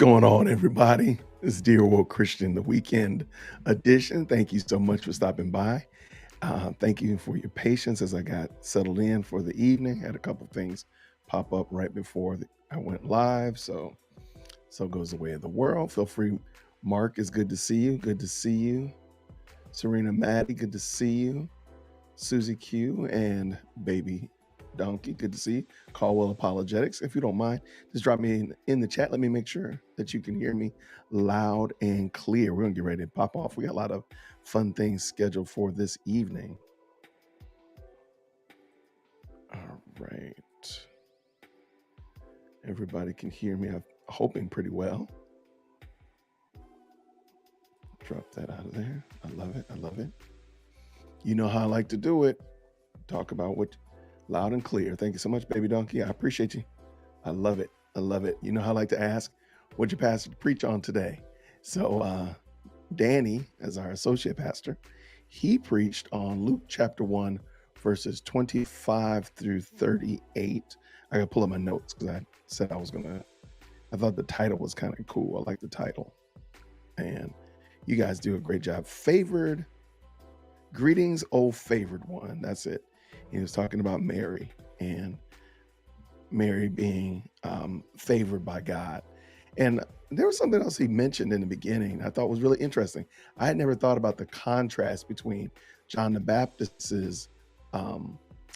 going on, everybody? This is Dear World Christian, the weekend edition. Thank you so much for stopping by. Thank you for your patience as I got settled in for the evening. Had a couple things pop up right before I went live, so goes the way of the world. Feel free. Mark, it's good to see you. Good to see you. Serena Maddie, good to see you. Susie Q and Baby Donkey, good to see you. Caldwell Apologetics, if you don't mind, just drop me in the chat. Let me make sure that you can hear me loud and clear. We're gonna get ready to pop off. We got a lot of fun things scheduled for this evening. All right. Everybody can hear me, I'm hoping pretty well. Drop that out of there. I love it. I love it. You know how I like to do it. Talk about what loud and clear. Thank you so much, Baby Donkey. I appreciate you. I love it. I love it. You know how I like to ask, what'd your pastor preach on today? So Danny, as our associate pastor, he preached on Luke chapter 1, verses 25 through 38. I gotta pull up my notes because I said I thought the title was kind of cool. I like the title. And you guys do a great job. Favored, greetings, oh favored one. That's it. He was talking about Mary and Mary being favored by God. And there was something else he mentioned in the beginning I thought was really interesting. I had never thought about the contrast between John the Baptist's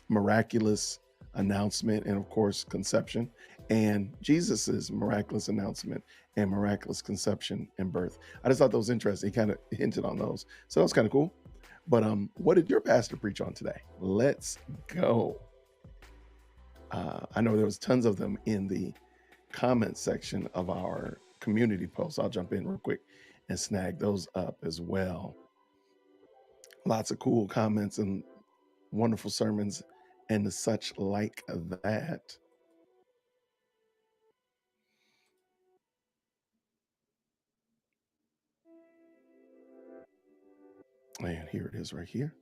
miraculous announcement and, of course, conception, and Jesus's miraculous announcement and miraculous conception and birth. I just thought that was interesting. He kind of hinted on those. So that was kind of cool. But what did your pastor preach on today? Let's go. I know there was tons of them in the comment section of our community post. I'll jump in real quick and snag those up as well. Lots of cool comments and wonderful sermons and such like that. And here it is right here.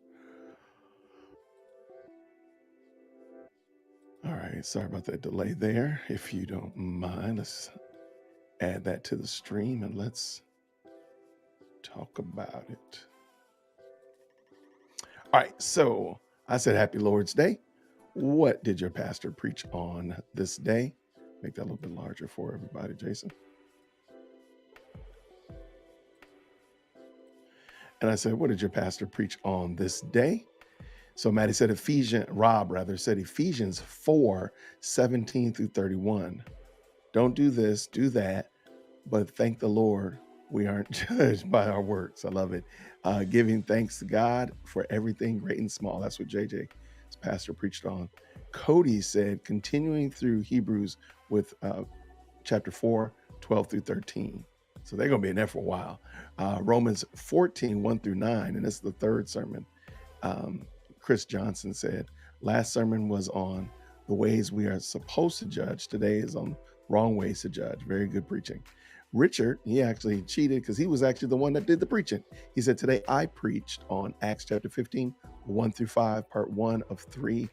All right, sorry about that delay there. If you don't mind, let's add that to the stream and let's talk about it. All right, so I said happy Lord's Day. What did your pastor preach on this day? Make that a little bit larger for everybody, Jason. And I said, what did your pastor preach on this day? So Maddie said Rob said Ephesians 4, 17 through 31. Don't do this, do that, but thank the Lord we aren't judged by our works. I love it. Giving thanks to God for everything great and small. That's what JJ's pastor preached on. Cody said, continuing through Hebrews with chapter 4, 12 through 13. So they're going to be in there for a while. Romans 14, 1 through 9, and this is the third sermon. Chris Johnson said, last sermon was on the ways we are supposed to judge. Today is on wrong ways to judge. Very good preaching. Richard, he actually cheated because he was actually the one that did the preaching. He said, today I preached on Acts chapter 15, 1 through 5, part 1 of 3,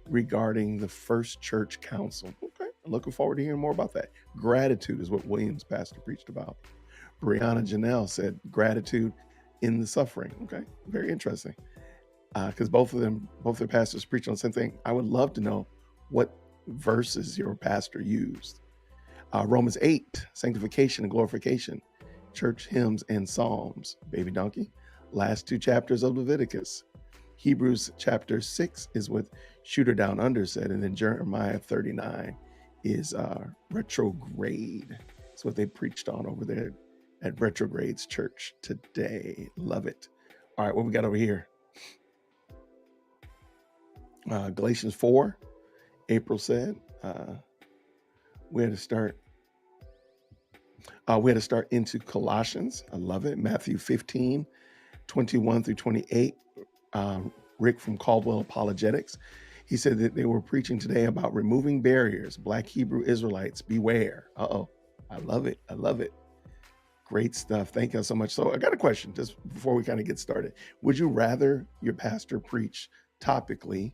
regarding the first church council. Okay, I'm looking forward to hearing more about that. Gratitude is what Williams' pastor preached about. Brianna Janelle said, gratitude in the suffering. Okay, very interesting. Because both their pastors preach on the same thing. I would love to know what verses your pastor used. Romans 8, sanctification and glorification, church hymns and psalms. Baby Donkey, last two chapters of Leviticus. Hebrews chapter 6 is what Shooter Down Under said, and then Jeremiah 39 is retrograde. That's what they preached on over there at Retrograde's church today. Love it. All right, what we got over here? Galatians 4, April said, we had to start into Colossians. I love it. Matthew 15, 21 through 28. Rick from Caldwell Apologetics. He said that they were preaching today about removing barriers. Black Hebrew Israelites, beware. I love it. I love it. Great stuff. Thank you so much. So I got a question just before we kind of get started. Would you rather your pastor preach topically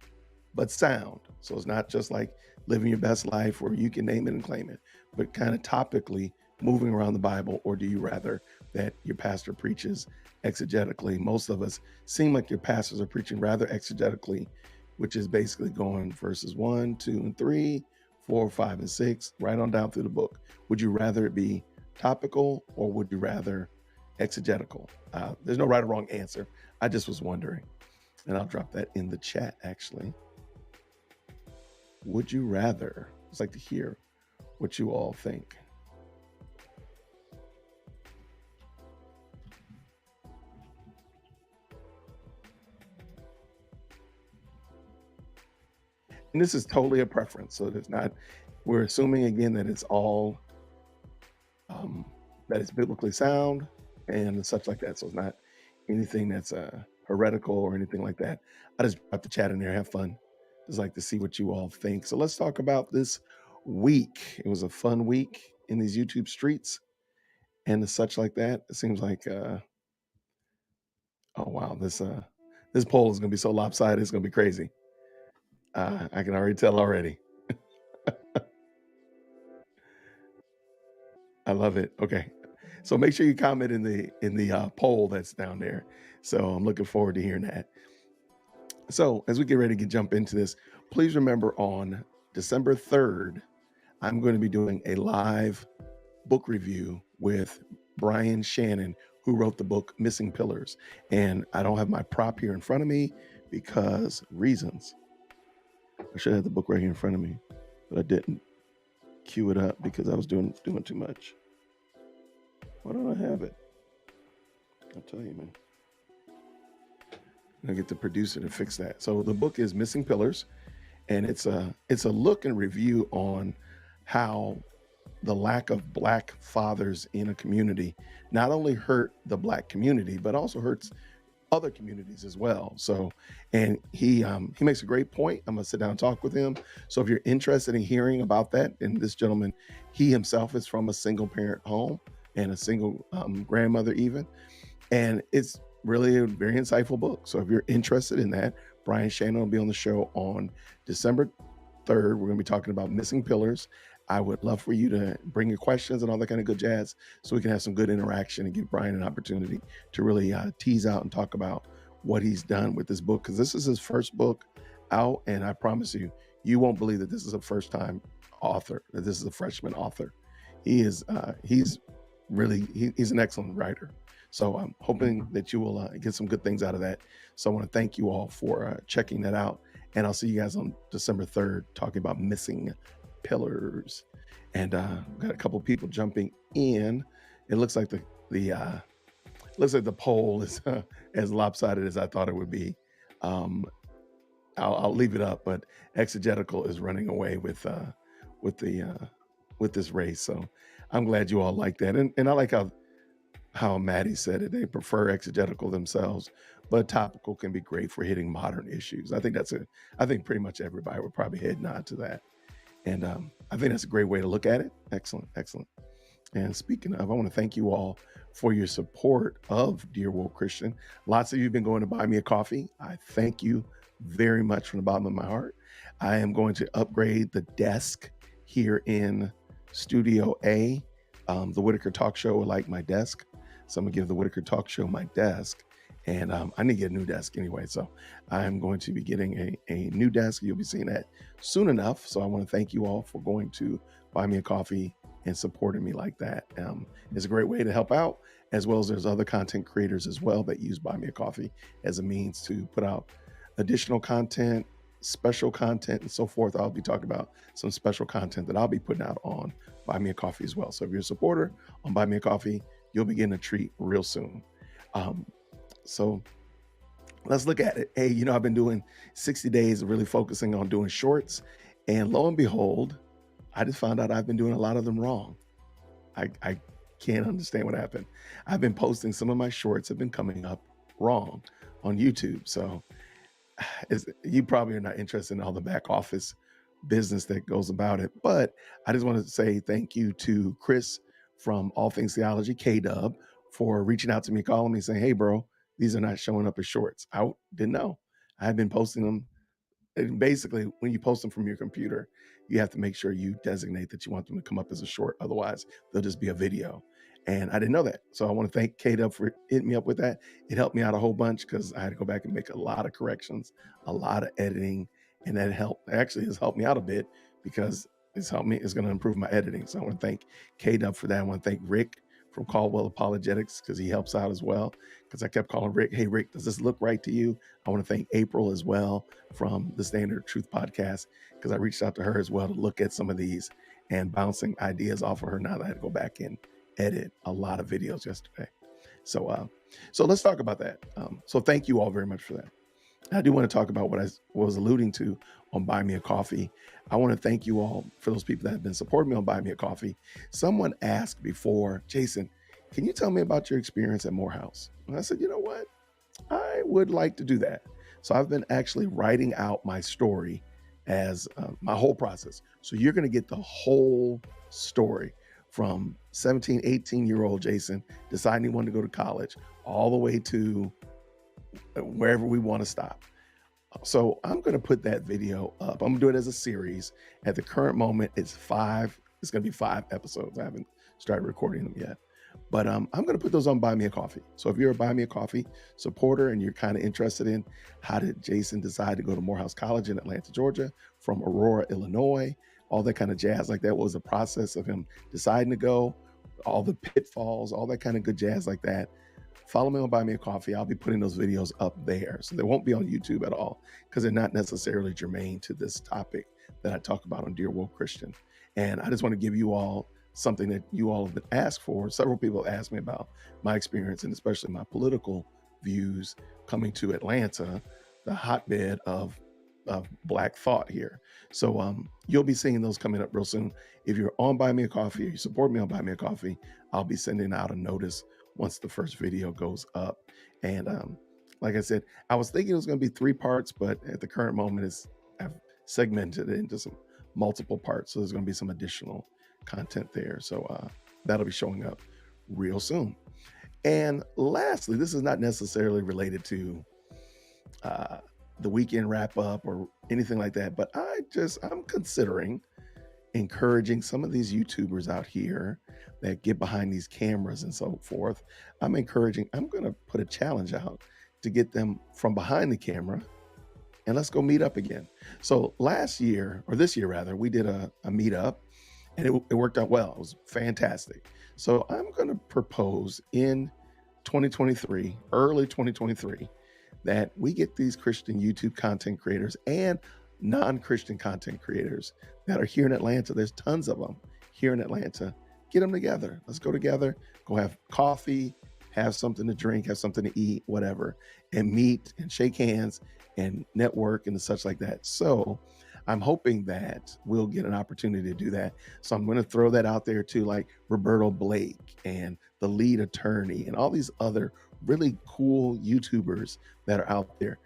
but sound? So it's not just like living your best life where you can name it and claim it, but kind of topically moving around the Bible, or do you rather that your pastor preaches exegetically? Most of us seem like your pastors are preaching rather exegetically, which is basically going verses 1, 2, and 3, 4, 5, and 6, right on down through the book. Would you rather it be topical, or would you rather exegetical? There's no right or wrong answer. I just was wondering, and I'll drop that in the chat actually. Would you rather? I'd like to hear what you all think. And this is totally a preference. So it's not, we're assuming again that it's all, that it's biblically sound and such like that. So it's not anything that's heretical or anything like that. I just drop the chat in there, have fun. Just like to see what you all think. So let's talk about this week. It was a fun week in these YouTube streets and the such like that. It seems like, oh wow, this poll is gonna be so lopsided. It's gonna be crazy. I can already tell already. I love it. Okay. So make sure you comment in the poll that's down there. So I'm looking forward to hearing that. So as we get ready to jump into this, please remember on December 3rd, I'm going to be doing a live book review with Brian Shannon, who wrote the book Missing Pillars. And I don't have my prop here in front of me because reasons. I should have the book right here in front of me, but I didn't cue it up because I was doing too much. Why don't I have it? I'll tell you, man. I get the producer to fix that. So the book is Missing Pillars, and it's a look and review on how the lack of Black fathers in a community not only hurt the Black community, but also hurts other communities as well. So, and he makes a great point. I'm gonna sit down and talk with him. So if you're interested in hearing about that, and this gentleman, he himself is from a single parent home and a single grandmother even, and it's really a very insightful book. So if you're interested in that, Brian Shannon will be on the show on December 3rd. We're going to be talking about Missing Pillars. I would love for you to bring your questions and all that kind of good jazz so we can have some good interaction and give Brian an opportunity to really tease out and talk about what he's done with this book, because this is his first book out, and I promise you, you won't believe that this is a first-time author, that this is a freshman author. He's an excellent writer. So I'm hoping that you will get some good things out of that. So I want to thank you all for checking that out. And I'll see you guys on December 3rd talking about Missing Pillars. And got a couple people jumping in. It looks like the poll is as lopsided as I thought it would be. I'll leave it up, but exegetical is running away with this race. So I'm glad you all like that. And I like how Maddie said it. They prefer exegetical themselves, but topical can be great for hitting modern issues. I think pretty much everybody would probably head nod to that. And I think that's a great way to look at it. Excellent. And speaking of, I want to thank you all for your support of Dear Woke Christian. Lots of you have been going to buy me a coffee. I thank you very much from the bottom of my heart. I am going to upgrade the desk here in Studio A. The Whitaker Talk Show will like my desk. So I'm gonna give the Whitaker Talk Show my desk. And I need to get a new desk anyway. So I'm going to be getting a new desk. You'll be seeing that soon enough. So I want to thank you all for going to buy me a coffee and supporting me like that. It's a great way to help out, as well as there's other content creators as well that use Buy Me a Coffee as a means to put out additional content, special content, and so forth. I'll be talking about some special content that I'll be putting out on Buy Me a Coffee as well. So if you're a supporter on Buy Me a Coffee, you'll be getting a treat real soon. So let's look at it. Hey, I've been doing 60 days of really focusing on doing shorts, and lo and behold, I just found out I've been doing a lot of them wrong. I can't understand what happened. I've been posting, some of my shorts have been coming up wrong on YouTube. So you probably are not interested in all the back office business that goes about it, but I just wanted to say thank you to Chris from All Things Theology, K-Dub, for reaching out to me, calling me, saying, hey, bro, these are not showing up as shorts. I didn't know. I've been posting them. And basically, when you post them from your computer, you have to make sure you designate that you want them to come up as a short. Otherwise, they'll just be a video. And I didn't know that. So I want to thank Kate up for hitting me up with that. It helped me out a whole bunch because I had to go back and make a lot of corrections, a lot of editing. And that actually has helped me out a bit because it's going to improve my editing. So I want to thank Kate up for that. I want to thank Rick from Caldwell Apologetics because he helps out as well. Because I kept calling Rick, hey, Rick, does this look right to you? I want to thank April as well from the Standard Truth Podcast because I reached out to her as well to look at some of these and bouncing ideas off of her. Now that I had to go back and edit a lot of videos yesterday. So let's talk about that. So thank you all very much for that. I do want to talk about what I was alluding to on Buy Me a Coffee. I want to thank you all for those people that have been supporting me on Buy Me a Coffee. Someone asked before, Jason, can you tell me about your experience at Morehouse? And I said, you know what? I would like to do that. So I've been actually writing out my story as my whole process. So you're going to get the whole story from 17, 18-year-old Jason deciding he wanted to go to college all the way to wherever we want to stop. So I'm going to put that video up. I'm going to do it as a series. At the current moment, it's going to be 5 episodes. I haven't started recording them yet. But I'm going to put those on Buy Me a Coffee. So if you're a Buy Me a Coffee supporter and you're kind of interested in how did Jason decide to go to Morehouse College in Atlanta, Georgia, from Aurora, Illinois, all that kind of jazz like that, what was the process of him deciding to go, all the pitfalls, all that kind of good jazz like that, follow me on Buy Me a Coffee. I'll be putting those videos up there. So they won't be on YouTube at all because they're not necessarily germane to this topic that I talk about on Dear Woke Christian. And I just want to give you all something that you all have been asked for. Several people have asked me about my experience and especially my political views coming to Atlanta, the hotbed of Black thought here. So you'll be seeing those coming up real soon. If you're on Buy Me a Coffee or you support me on Buy Me a Coffee, I'll be sending out a notice once the first video goes up. And like I said, I was thinking it was going to be 3 parts, but at the current moment, I've segmented it into some multiple parts. So there's going to be some additional content there. So that'll be showing up real soon. And lastly, this is not necessarily related to the weekend wrap up or anything like that, but I'm considering encouraging some of these YouTubers out here that get behind these cameras and so forth. I'm going to put a challenge out to get them from behind the camera and let's go meet up again. So this year rather, we did a meetup and it worked out well. It was fantastic. So I'm going to propose in 2023, early 2023, that we get these Christian YouTube content creators and non-Christian content creators that are here in Atlanta. There's tons of them here in Atlanta. Get them together. Let's go together, go have coffee, have something to drink, have something to eat, whatever, and meet and shake hands and network and such like that. So I'm hoping that we'll get an opportunity to do that. So I'm going to throw that out there too, like Roberto Blake and the lead attorney and all these other really cool YouTubers that are out there.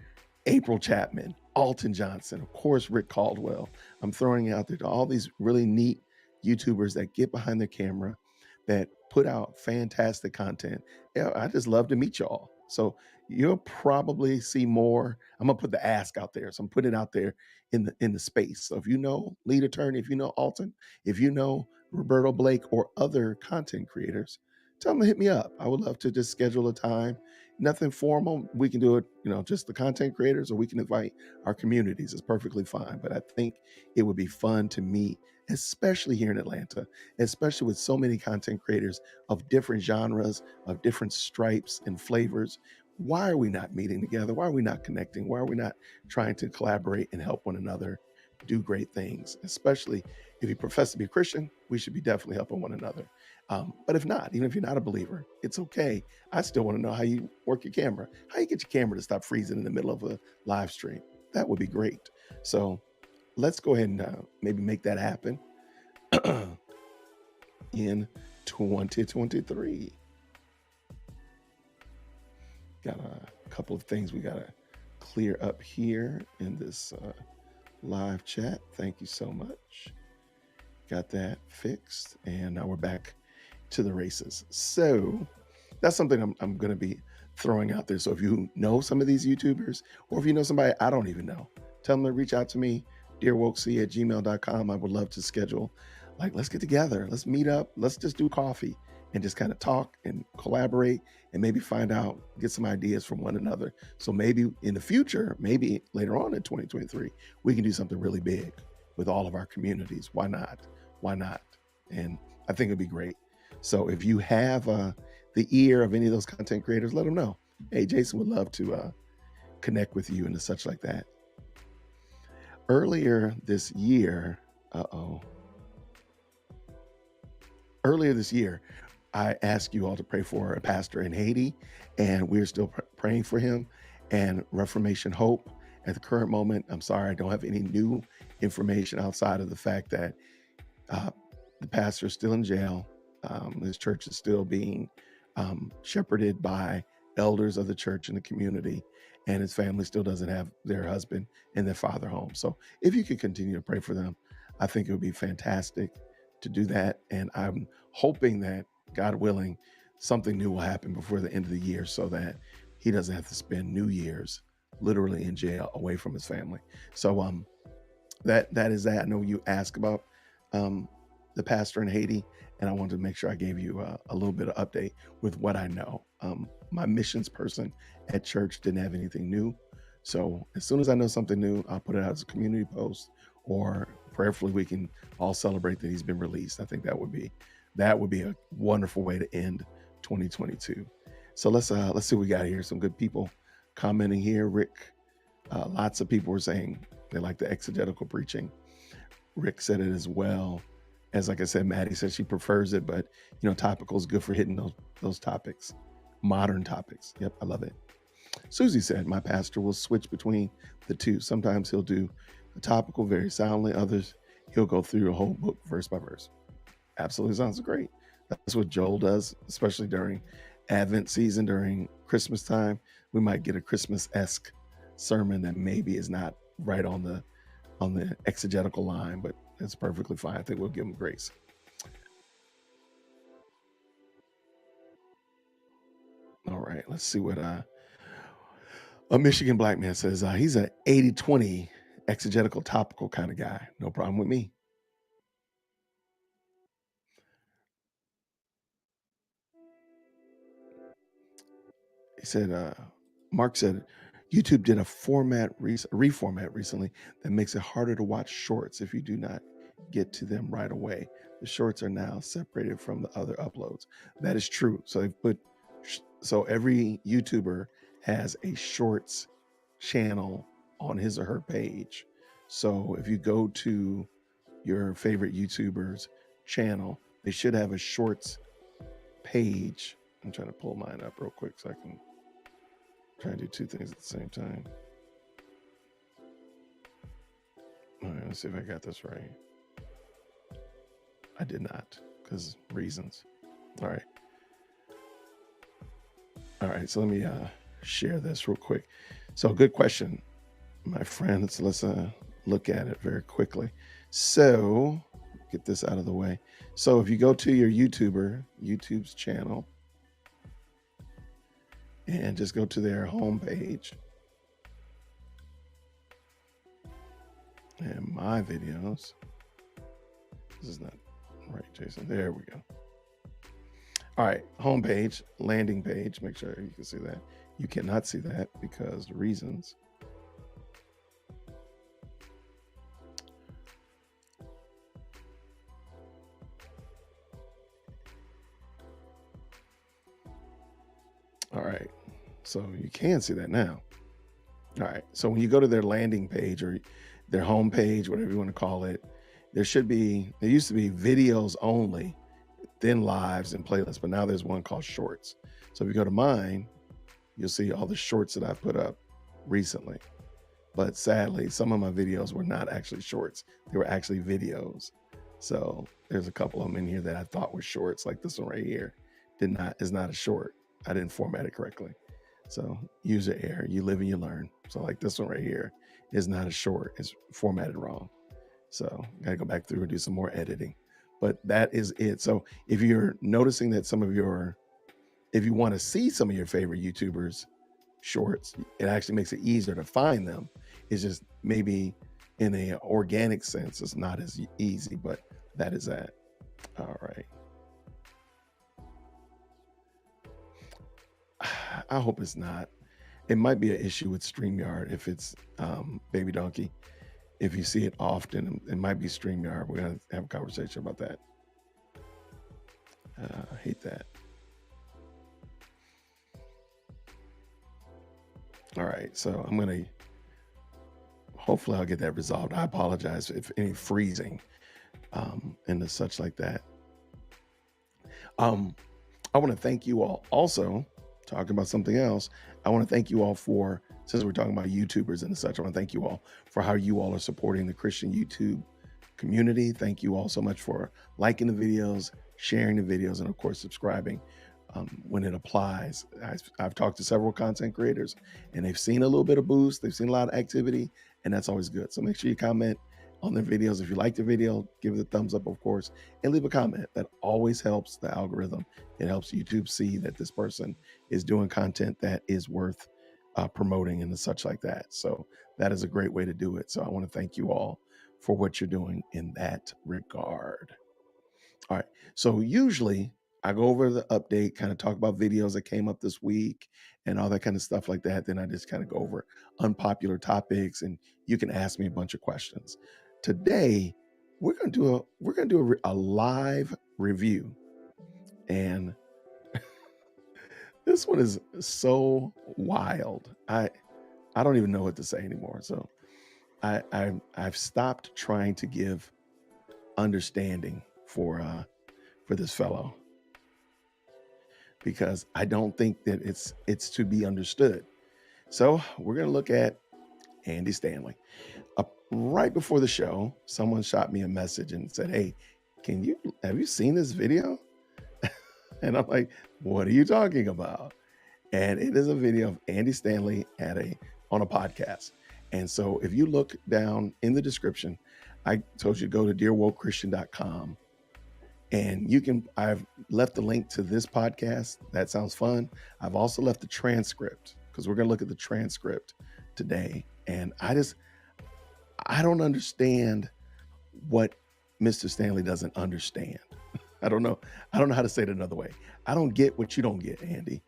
April Chapman, Alton Johnson, of course, Rick Caldwell. I'm throwing it out there to all these really neat YouTubers that get behind their camera, that put out fantastic content. Yeah, I just love to meet y'all. So you'll probably see more. I'm gonna put the ask out there. So I'm putting it out there in the space. So if you know lead attorney, if you know Alton, if you know Roberto Blake or other content creators, tell them to hit me up. I would love to just schedule a time. Nothing formal. We can do it, just the content creators, or we can invite our communities. It's perfectly fine. But I think it would be fun to meet, especially here in Atlanta, especially with so many content creators of different genres, of different stripes and flavors. Why are we not meeting together? Why are we not connecting? Why are we not trying to collaborate and help one another do great things? Especially if you profess to be a Christian, we should be definitely helping one another. But if not, even if you're not a believer, it's okay. I still want to know how you work your camera, how you get your camera to stop freezing in the middle of a live stream. That would be great. So let's go ahead and maybe make that happen in 2023. Got a couple of things we got to clear up here in this live chat. Thank you so much. Got that fixed. And now we're back to the races. So that's something I'm going to be throwing out there. So if you know some of these YouTubers, or if you know somebody I don't even know, tell them to reach out to me. dearwokec@gmail.com. I would love to schedule, like, let's get together, let's meet up, let's just do coffee and just kind of talk and collaborate and maybe find out, get some ideas from one another. So maybe in the future, maybe later on in 2023, we can do something really big with all of our communities. Why not? Why not? And I think it'd be great. So if you have the ear of any of those content creators, let them know. Hey, Jason would love to connect with you and such like that. Earlier this year, earlier this year, I asked you all to pray for a pastor in Haiti, and we're still praying for him and Reformation Hope. At the current moment, I'm sorry, I don't have any new information outside of the fact that the pastor is still in jail. His church is still being shepherded by elders of the church in the community, and his family still doesn't have their husband and their father home. So if you could continue to pray for them, I think it would be fantastic to do that. And I'm hoping that, God willing, something new will happen before the end of the year so that he doesn't have to spend New Year's literally in jail away from his family. So that is that. I know you asked about the pastor in Haiti, and I wanted to make sure I gave you a little bit of update with what I know. My missions person at church didn't have anything new. So as soon as I know something new, I'll put it out as a community post, or prayerfully we can all celebrate that he's been released. I think that would be a wonderful way to end 2022. So let's see what we got here. Some good people commenting here. Rick, lots of people were saying they like the exegetical preaching. Rick said it as well. As like I said, Maddie said she prefers it, but topical is good for hitting those topics, modern topics. Yep, I love it. Susie said, my pastor will switch between the two. Sometimes he'll do a topical very soundly. Others, he'll go through a whole book verse by verse. Absolutely sounds great. That's what Joel does, especially during Advent season, during Christmas time. We might get a Christmas-esque sermon that maybe is not right on the exegetical line, but it's perfectly fine. I think we'll give him grace. All right, let's see what a Michigan black man says. He's an 80-20 exegetical topical kind of guy. No problem with me. He said, Mark said, YouTube did a reformat recently that makes it harder to watch shorts if you do not get to them right away. The shorts are now separated from the other uploads. That is true. So they've put, so every YouTuber has a shorts channel on his or her page. So if you go to your favorite YouTuber's channel, they should have a shorts page. I'm trying to pull mine up real quick so I can try to do two things at the same time. All right, let's see if I got this right. I did not, because reasons. All right. All right, so let me share this real quick. So good question, my friends. Let's look at it very quickly. So get this out of the way. So if you go to your YouTube's channel, and just go to their homepage, and my videos. This is not right, Jason. There we go. All right, homepage, landing page. Make sure you can see that. You cannot see that because the reasons. All right, so you can see that now. All right, so when you go to their landing page or their home page, whatever you want to call it, there used to be videos only, then lives and playlists, but now there's one called shorts. So if you go to mine, you'll see all the shorts that I've put up recently. But sadly, some of my videos were not actually shorts. They were actually videos. So there's a couple of them in here that I thought were shorts, like this one right here is not a short. I didn't format it correctly. So user error, you live and you learn. So like this one right here is not a short, it's formatted wrong. So gotta go back through and do some more editing. But that is it. So if you're noticing that if you want to see some of your favorite YouTubers shorts, it actually makes it easier to find them. It's just maybe in a organic sense, it's not as easy, but that is that. All right. I hope it's not. It might be an issue with StreamYard if it's Baby Donkey. If you see it often, it might be StreamYard. We're going to have a conversation about that. I hate that. All right, so I'm going to, hopefully I'll get that resolved. I apologize if any freezing and such like that. I want to thank you all. Also, talking about something else, I want to thank you all for, since we're talking about YouTubers and such, I want to thank you all for how you all are supporting the Christian YouTube community. Thank you all so much for liking the videos, sharing the videos, and of course, subscribing when it applies. I've talked to several content creators and they've seen a little bit of boost. They've seen a lot of activity, and that's always good. So make sure you comment on their videos. If you like the video, give it a thumbs up, of course, and leave a comment. That always helps the algorithm. It helps YouTube see that this person is doing content that is worth promoting and such like that. So that is a great way to do it. So I want to thank you all for what you're doing in that regard. All right. So usually I go over the update, kind of talk about videos that came up this week and all that kind of stuff like that. Then I just kind of go over unpopular topics, and you can ask me a bunch of questions. Today, we're going to do a live review, and this one is so wild. I don't even know what to say anymore. So I've stopped trying to give understanding for this fellow, because I don't think that it's to be understood. So we're going to look at Andy Stanley. Right before the show, someone shot me a message and said, "Hey, have you seen this video?" And I'm like, "What are you talking about?" And it is a video of Andy Stanley on a podcast. And so if you look down in the description, I told you to go to dearwokechristian.com. And I've left the link to this podcast. That sounds fun. I've also left the transcript, because we're going to look at the transcript today. And I don't understand what Mr. Stanley doesn't understand. I don't know how to say it another way. I don't get what you don't get, Andy.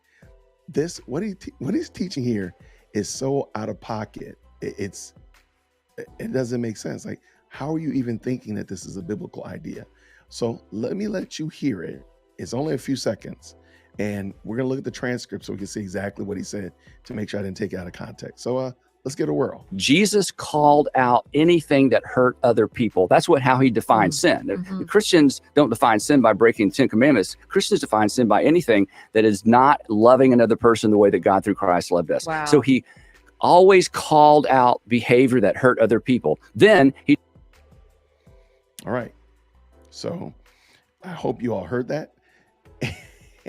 What he's teaching here is so out of pocket. It doesn't make sense. Like, how are you even thinking that this is a biblical idea? So let me let you hear it. It's only a few seconds, and we're going to look at the transcript so we can see exactly what he said, to make sure I didn't take it out of context. So let's get a whirl. Jesus called out anything that hurt other people. That's how he defined sin. The Christians don't define sin by breaking the 10 Commandments. Christians define sin by anything that is not loving another person the way that God through Christ loved us. Wow. So he always called out behavior that hurt other people. Then he... All right. So I hope you all heard that.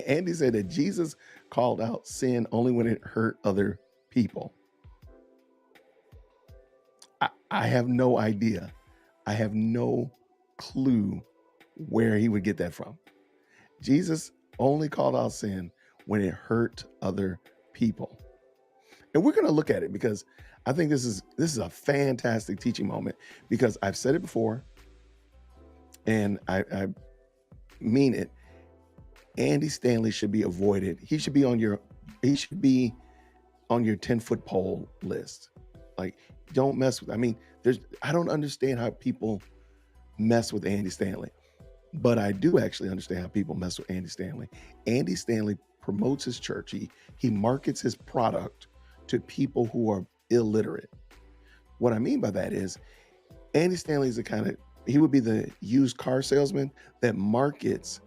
Andy said that Jesus called out sin only when it hurt other people. I have no idea. I have no clue where he would get that from. Jesus only called out sin when it hurt other people. And we're going to look at it, because I think this is a fantastic teaching moment, because I've said it before, and I mean it. Andy Stanley should be avoided. He should be on your 10-foot pole list. Like, don't mess with. I don't understand how people mess with Andy Stanley, but I do actually understand how people mess with Andy Stanley. Andy Stanley promotes his church. He markets his product to people who are illiterate. What I mean by that is, Andy Stanley is he would be the used car salesman that markets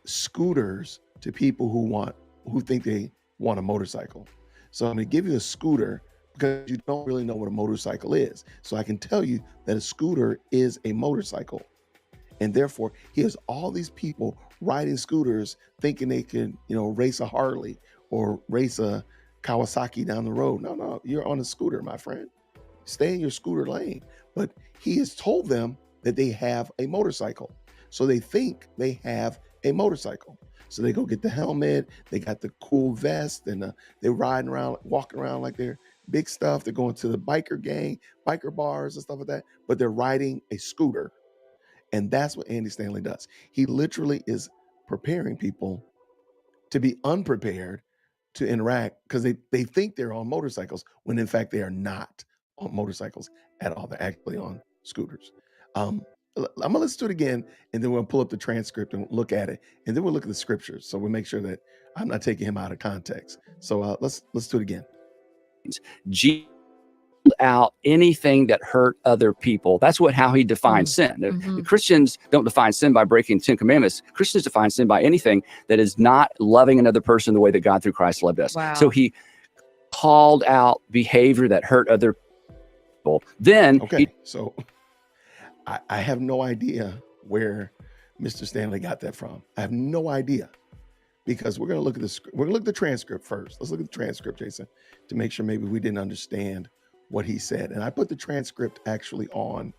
scooters to people who think they want a motorcycle. So I'm going to give you a scooter because you don't really know what a motorcycle is. So I can tell you that a scooter is a motorcycle. And therefore, he has all these people riding scooters thinking they can, race a Harley or race a Kawasaki down the road. No, you're on a scooter, my friend. Stay in your scooter lane. But he has told them that they have a motorcycle. So they think they have a motorcycle. So they go get the helmet, they got the cool vest, and they're walking around like they're big stuff. They're going to the biker gang, biker bars and stuff like that, but they're riding a scooter. And that's what Andy Stanley does. He literally is preparing people to be unprepared to interact because they think they're on motorcycles when in fact they are not on motorcycles at all. They're actually on scooters. I'm gonna listen to it again, and then we'll pull up the transcript and look at it, and then we'll look at the scriptures. So we'll make sure that I'm not taking him out of context. So let's do it again. Jesus out anything that hurt other people. That's how he defines sin. Christians don't define sin by breaking 10 commandments. Christians define sin by anything that is not loving another person the way that God through Christ loved us. Wow. So he called out behavior that hurt other people. Then so I have no idea where Mr. Stanley got that from. I have no idea, because we're going to look at the transcript first. Let's look at the transcript, Jason, to make sure maybe we didn't understand what he said. And I put the transcript actually on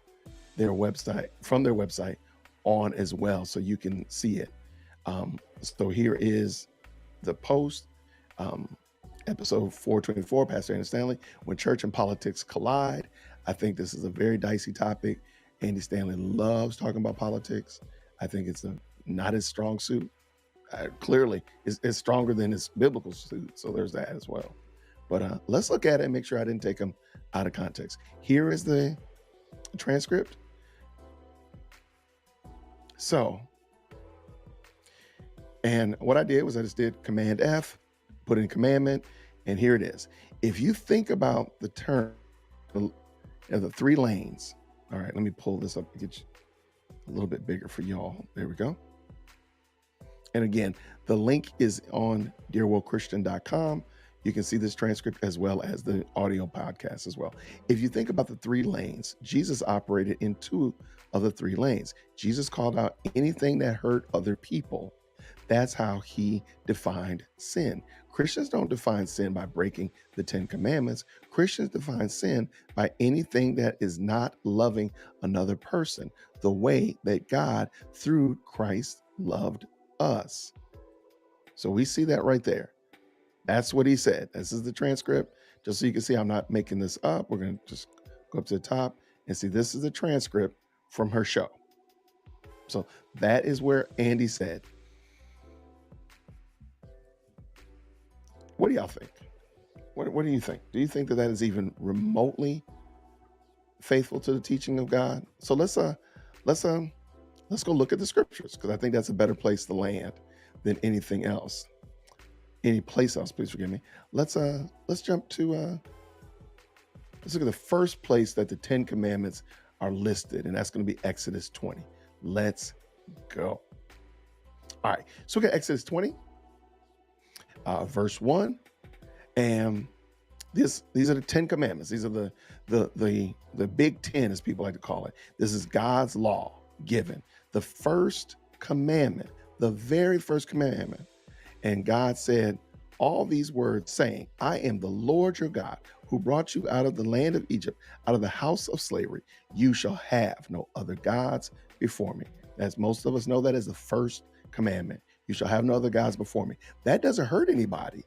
their website, from their website on as well, so you can see it. So here is the post, episode 424, Pastor Andy Stanley, When Church and Politics Collide. I think this is a very dicey topic. Andy Stanley loves talking about politics. I think it's not his strong suit. Clearly, it's stronger than his biblical suit. So there's that as well. But let's look at it and make sure I didn't take him out of context. Here is the transcript. So, and what I did was I just did Command F, put in commandment, and here it is. If you think about the term, the 3 lanes. All right, let me pull this up and get you a little bit bigger for y'all. There we go. And again, the link is on dearworldchristian.com. You can see this transcript as well as the audio podcast as well. If you think about the 3 lanes, Jesus operated in 2 of the 3 lanes. Jesus called out anything that hurt other people. That's how he defined sin. Christians don't define sin by breaking the 10 commandments. Christians define sin by anything that is not loving another person the way that God through Christ loved us. So we see that right there. That's what he said. This is the transcript. Just so you can see, I'm not making this up. We're going to just go up to the top and see this is the transcript from her show. So that is where Andy said. What do y'all think? What do you think? Do you think that is even remotely faithful to the teaching of God? So let's go look at the scriptures, because I think that's a better place to land than anything else. Any place else, please forgive me. Let's jump to let's look at the first place that the 10 commandments are listed, and that's going to be Exodus 20. Let's go. All right, so we got Exodus 20, verse 1, and these are the 10 commandments. These are the big 10, as people like to call it. This is God's law given. The first commandment, the very first commandment. And God said all these words, saying, I am the Lord your God, who brought you out of the land of Egypt, out of the house of slavery. You shall have no other gods before me. As most of us know, that is the first commandment. You shall have no other gods before me. That doesn't hurt anybody.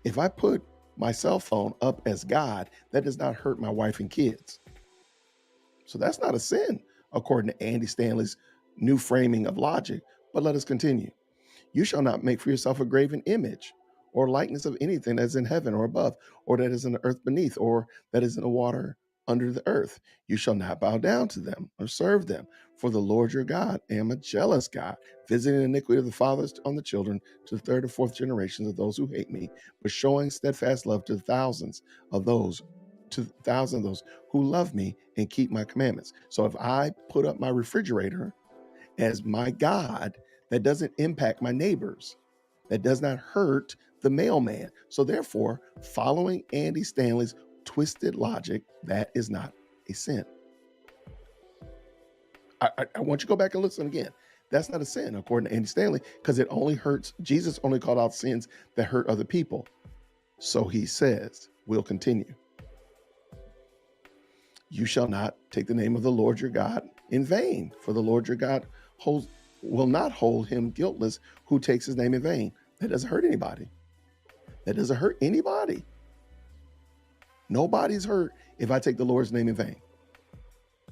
If I put my cell phone up as God, that does not hurt my wife and kids. So that's not a sin, according to Andy Stanley's new framing of logic. But let us continue. You shall not make for yourself a graven image or likeness of anything that is in heaven or above, or that is in the earth beneath, or that is in the water under the earth. You shall not bow down to them or serve them. For the Lord your God am a jealous God, visiting iniquity of the fathers on the children to the 3rd and 4th generations of those who hate me, but showing steadfast love to thousands of those who love me and keep my commandments. So if I put up my refrigerator as my God, that doesn't impact my neighbors. That does not hurt the mailman. So therefore, following Andy Stanley's twisted logic, that is not a sin. I want you to go back and listen again. That's not a sin, according to Andy Stanley, because it only hurts. Jesus only called out sins that hurt other people. So he says, we'll continue. You shall not take the name of the Lord your God in vain, for the Lord your God will not hold him guiltless who takes his name in vain. That doesn't hurt anybody. That doesn't hurt anybody. Nobody's hurt if I take the Lord's name in vain.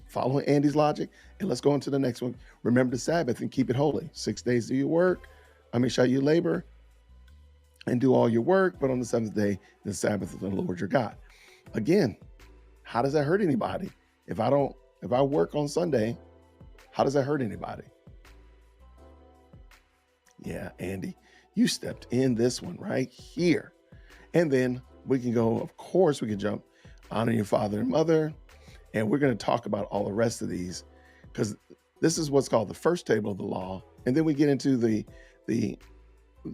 Following Andy's logic, and let's go into the next one. Remember the Sabbath and keep it holy. 6 days do your work. Shall you labor and do all your work, but on the seventh day, the Sabbath of the Lord your God. Again, how does that hurt anybody? If I work on Sunday, how does that hurt anybody? Yeah, Andy, you stepped in this one right here. And then we can go, of course, we can jump honor your father and mother. And we're going to talk about all the rest of these because this is what's called the first table of the law. And then we get into the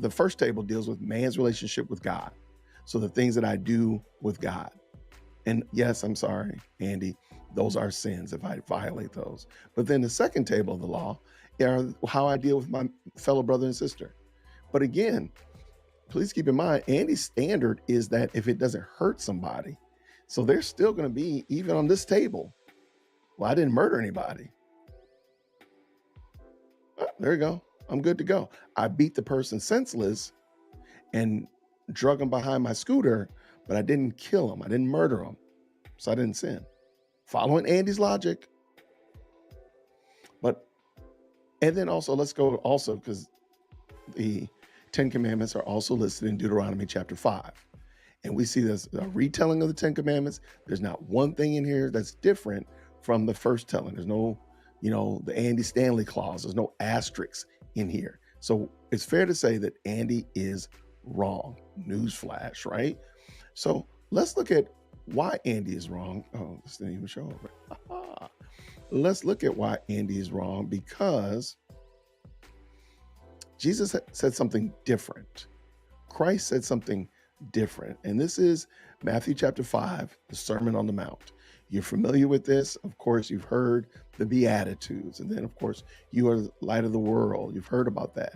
first table deals with man's relationship with God. So the things that I do with God. And yes, I'm sorry, Andy, those are sins if I violate those. But then the second table of the law are how I deal with my fellow brother and sister. But again, please keep in mind, Andy's standard is that if it doesn't hurt somebody, so they're still going to be, even on this table, well, I didn't murder anybody. Oh, there you go. I'm good to go. I beat the person senseless and drug him behind my scooter, but I didn't kill him. I didn't murder him. So I didn't sin. Following Andy's logic. And then also, let's go also, because the 10 Commandments are also listed in Deuteronomy chapter 5. And we see this a retelling of the 10 Commandments. There's not one thing in here that's different from the first telling. There's no, the Andy Stanley clause. There's no asterisks in here. So it's fair to say that Andy is wrong. Newsflash, right? So let's look at why Andy is wrong. Oh, this didn't even show up. Let's look at why Andy is wrong, because Jesus said something different. Christ said something different. And this is Matthew chapter 5, the Sermon on the Mount. You're familiar with this. Of course, you've heard the Beatitudes. And then, of course, you are the light of the world. You've heard about that.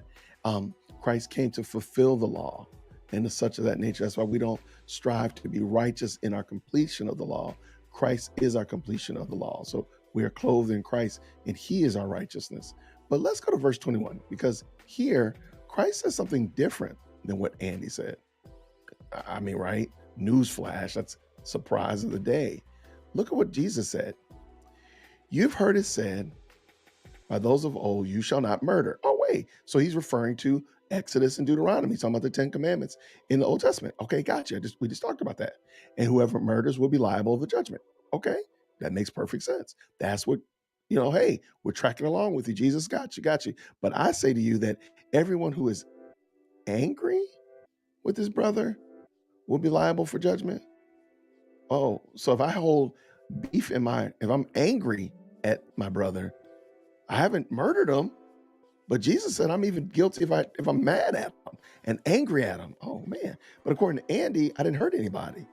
Christ came to fulfill the law and such of that nature. That's why we don't strive to be righteous in our completion of the law. Christ is our completion of the law. So we are clothed in Christ and he is our righteousness. But let's go to verse 21, because here Christ says something different than what Andy said. I mean, right? Newsflash, that's surprise of the day. Look at what Jesus said. You've heard it said by those of old, you shall not murder. Oh, wait. So he's referring to Exodus and Deuteronomy, talking about the 10 Commandments in the Old Testament. Okay, gotcha. We just talked about that. And whoever murders will be liable of the judgment. Okay, that makes perfect sense. That's what, hey, we're tracking along with you. Jesus got you. But I say to you that everyone who is angry with his brother will be liable for judgment. Oh, so if I hold beef if I'm angry at my brother, I haven't murdered him, but Jesus said I'm even guilty if I'm mad at him and angry at him. Oh man. But according to Andy, I didn't hurt anybody.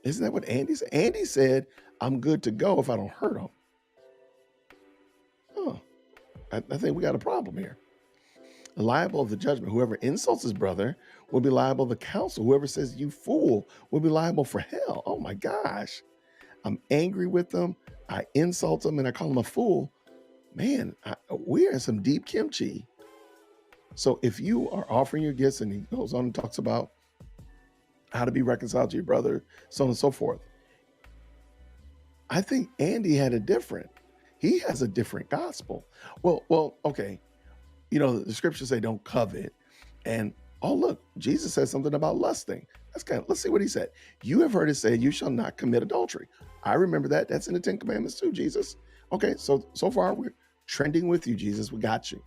Isn't that what Andy said? Andy said, I'm good to go if I don't hurt him. Oh, I think we got a problem here. Liable of the judgment. Whoever insults his brother will be liable of the council. Whoever says you fool will be liable for hell. Oh my gosh. I'm angry with them. I insult them and I call him a fool. Man, we're in some deep kimchi. So if you are offering your gifts, and he goes on and talks about how to be reconciled to your brother, so on and so forth. I think Andy he has a different gospel. Well, okay. The scriptures say don't covet. And look, Jesus says something about lusting. Let's see what he said. You have heard it said, you shall not commit adultery. I remember that. That's in the 10 Commandments too, Jesus. Okay, so far we're trending with you, Jesus. We got you.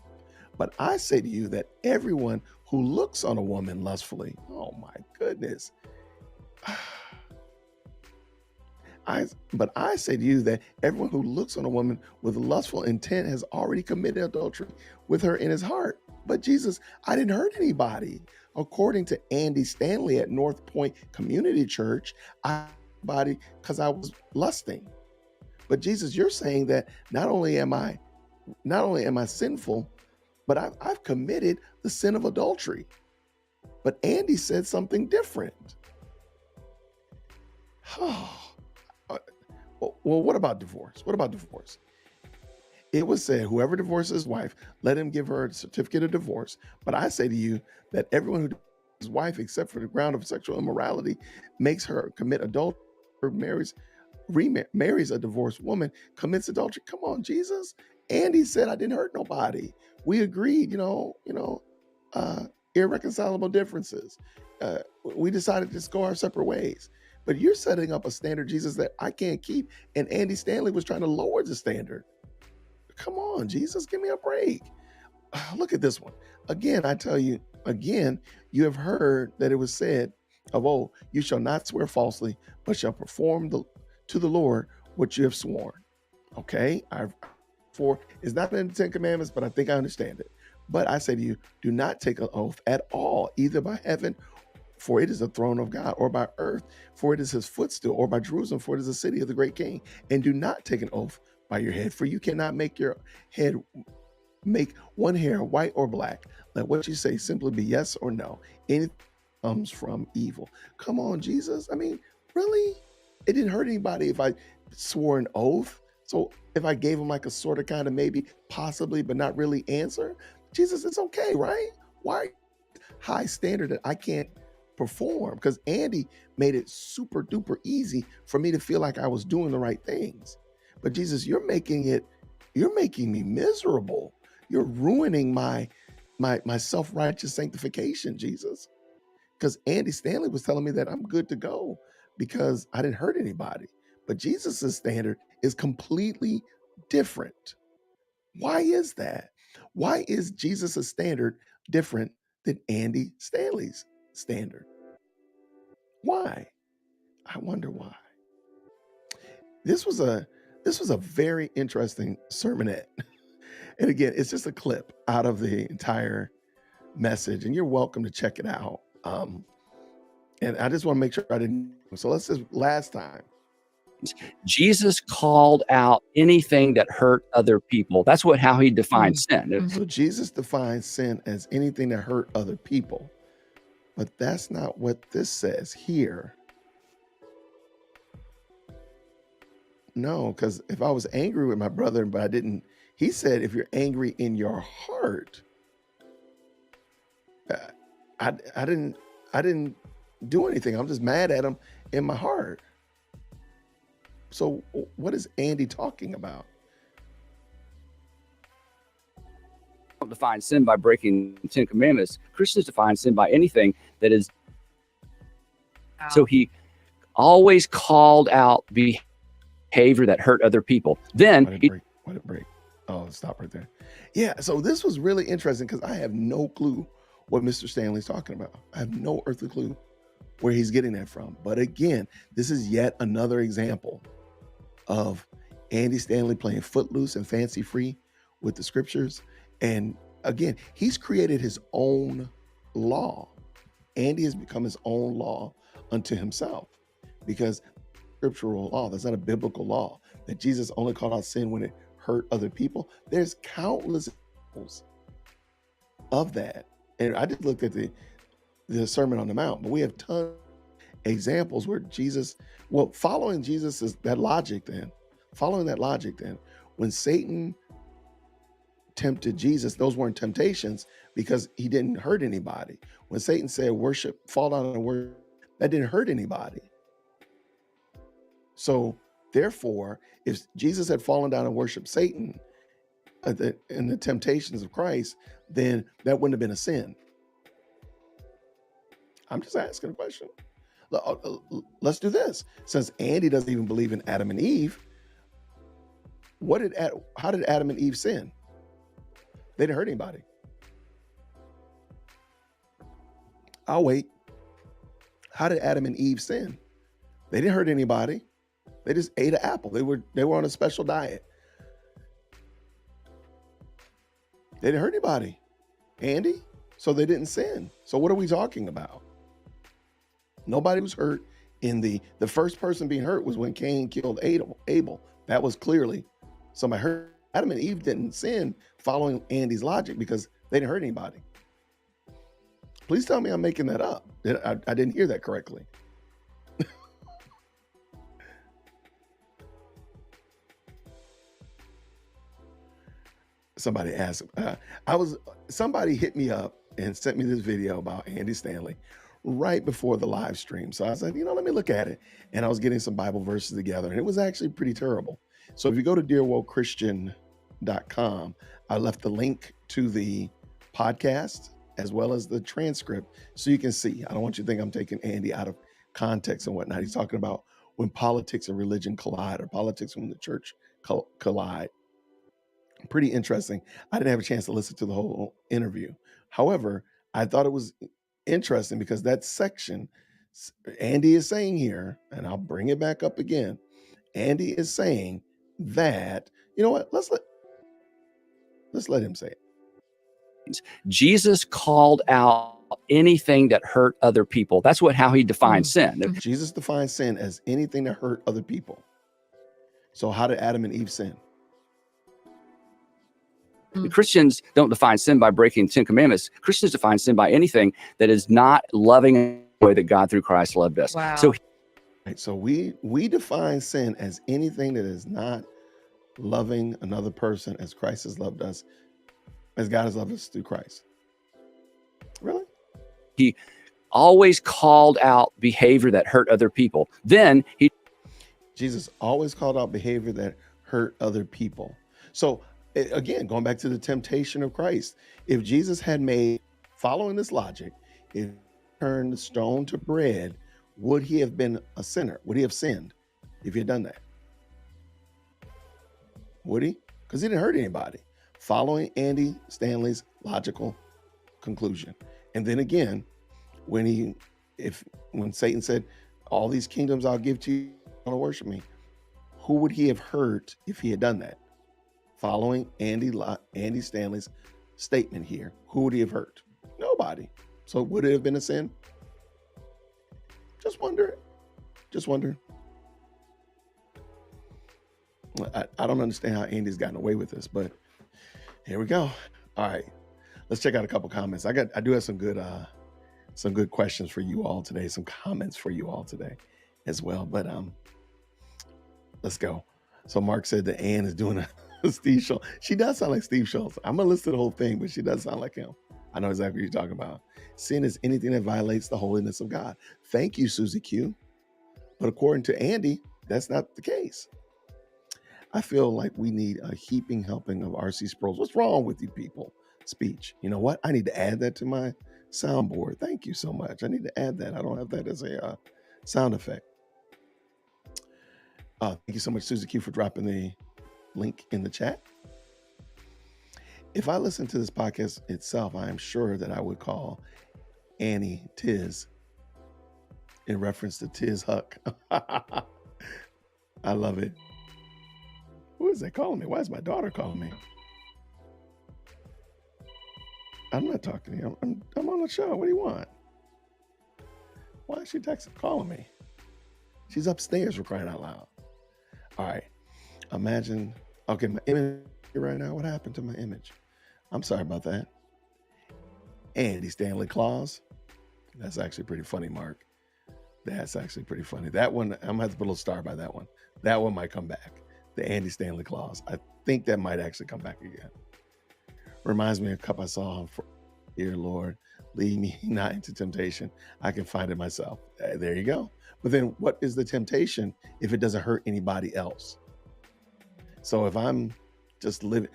But I say to you that everyone who looks on a woman lustfully, oh my goodness. But I say to you that everyone who looks on a woman with lustful intent has already committed adultery with her in his heart. But Jesus, I didn't hurt anybody. According to Andy Stanley at North Point Community Church, because I was lusting. But Jesus, you're saying that not only am I sinful, but I've committed the sin of adultery. But Andy said something different. Well, what about divorce? It was said, whoever divorces his wife, let him give her a certificate of divorce. But I say to you that everyone who his wife except for the ground of sexual immorality, makes her commit adultery, or marries a divorced woman, commits adultery. Come on, Jesus. Andy said I didn't hurt nobody. We agreed, uh, irreconcilable differences. We decided to just go our separate ways. But you're setting up a standard, Jesus, that I can't keep. And Andy Stanley was trying to lower the standard. Come on, Jesus, give me a break. Look at this one. Again, I tell you, again, you have heard that it was said of old, you shall not swear falsely, but shall perform to the Lord what you have sworn. Okay? For it's not in the Ten Commandments, but I think I understand it. But I say to you, do not take an oath at all, either by heaven, for it is the throne of God, or by earth, for it is his footstool, or by Jerusalem, for it is the city of the great king. And do not take an oath by your head, for you cannot make your head make one hair white or black. Let what you say simply be yes or no. Anything comes from evil. Come on, Jesus. I mean, really? It didn't hurt anybody if I swore an oath. So if I gave him like a sort of kind of maybe possibly, but not really answer, Jesus, it's okay, right? Why high standard that I can't perform? Because Andy made it super duper easy for me to feel like I was doing the right things. But Jesus, you're making me miserable. You're ruining my self-righteous sanctification, Jesus. Because Andy Stanley was telling me that I'm good to go because I didn't hurt anybody. But Jesus's standard is completely different. Why is that? Why is Jesus's standard different than Andy Stanley's standard? Why? I wonder why. This was a very interesting sermonette. And again, it's just a clip out of the entire message, and you're welcome to check it out. And I just want to make sure I didn't. So let's just last time. Jesus called out anything that hurt other people. That's how he defined sin. So Jesus defines sin as anything that hurt other people. But that's not what this says here. No, because if I was angry with my brother, but I didn't, he said, if you're angry in your heart, I didn't do anything. I'm just mad at him in my heart. So what is Andy talking about? Don't define sin by breaking the Ten Commandments. Christians define sin by anything that is. So he always called out behavior that hurt other people. Then What did it break? Oh, stop right there. Yeah, so this was really interesting because I have no clue what Mr. Stanley's talking about. I have no earthly clue where he's getting that from. But again, this is yet another example of Andy Stanley playing footloose and fancy free with the scriptures. And again, he's created his own law. Andy has become his own law unto himself, because scriptural law, that's not a biblical law, that Jesus only called out sin when it hurt other people. There's countless examples of that. And I just looked at the Sermon on the Mount, but we have tons of examples where Jesus, following that logic then, when Satan tempted Jesus, those weren't temptations because he didn't hurt anybody. When Satan said fall down and worship, that didn't hurt anybody. So therefore, if Jesus had fallen down and worshiped Satan in the temptations of Christ, then that wouldn't have been a sin. I'm just asking a question. Let's do this. Since Andy doesn't even believe in Adam and Eve, how did Adam and Eve sin? They didn't hurt anybody. I'll wait. How did Adam and Eve sin? They didn't hurt anybody. They just ate an apple. They were on a special diet. They didn't hurt anybody, Andy. So they didn't sin. So what are we talking about? Nobody was hurt. In the first person being hurt was when Cain killed Abel. That was clearly somebody hurt. Adam and Eve didn't sin following Andy's logic because they didn't hurt anybody. Please tell me I'm making that up. I didn't hear that correctly. Somebody asked, somebody hit me up and sent me this video about Andy Stanley right before the live stream. So I said, let me look at it. And I was getting some Bible verses together, and it was actually pretty terrible. So if you go to dearwochristian.com, I left the link to the podcast as well as the transcript so you can see. I don't want you to think I'm taking Andy out of context and whatnot. He's talking about when politics and religion collide, or politics and the church collide. Pretty interesting. I didn't have a chance to listen to the whole interview. However, I thought it was interesting because that section, Andy is saying here, and I'll bring it back up again. Andy is saying that, you know what? Let's let him say it. Jesus called out anything that hurt other people. That's how he defined sin. Jesus defined sin as anything that hurt other people. So how did Adam and Eve sin? Christians don't define sin by breaking the 10 Commandments. Christians define sin by anything that is not loving in the way that God through Christ loved us. Wow. So we define sin as anything that is not loving another person as Christ has loved us, as God has loved us through Christ. Really? He always called out behavior that hurt other people. Jesus always called out behavior that hurt other people. So again, going back to the temptation of Christ, if Jesus had made, following this logic, if he turned the stone to bread, would he have been a sinner? Would he have sinned if he had done that? Would he? Because he didn't hurt anybody. Following Andy Stanley's logical conclusion. And then again, when Satan said, all these kingdoms I'll give to you, you want to worship me, who would he have hurt if he had done that? Following Andy Stanley's statement here, who would he have hurt? Nobody. So would it have been a sin? Just wondering. I don't understand how Andy's gotten away with this, but here we go. All right, let's check out a couple comments. I do have some good questions for you all today, some comments for you all today as well. But let's go. So Mark said that Ann is doing a Steve Schultz. She does sound like Steve Schultz. I'm gonna list the whole thing, but she does sound like him. I know exactly what you're talking about. Sin is anything that violates the holiness of God. Thank you, Susie Q. But according to Andy, that's not the case. I feel like we need a heaping helping of R.C. Sproul's "What's wrong with you people?" speech. You know what? I need to add that to my soundboard. Thank you so much. I need to add that. I don't have that as a sound effect. Thank you so much, Susie Q, for dropping the link in the chat. If I listen to this podcast itself, I am sure that I would call Annie Tiz in reference to Tiz Huck. I love it. Who is that calling me? Why is my daughter calling me? I'm not talking to you. I'm on the show. What do you want? Why is she calling me? She's upstairs for crying out loud. All right. Imagine. Okay, my image right now. What happened to my image? I'm sorry about that. Andy Stanley Claus. That's actually pretty funny, Mark. That's actually pretty funny. That one, I'm gonna have to put a little star by that one. That one might come back. The Andy Stanley Claus. I think that might actually come back again. Reminds me of a cup I saw for "Dear Lord, lead me not into temptation. I can find it myself." There you go. But then what is the temptation if it doesn't hurt anybody else? So if I'm just living,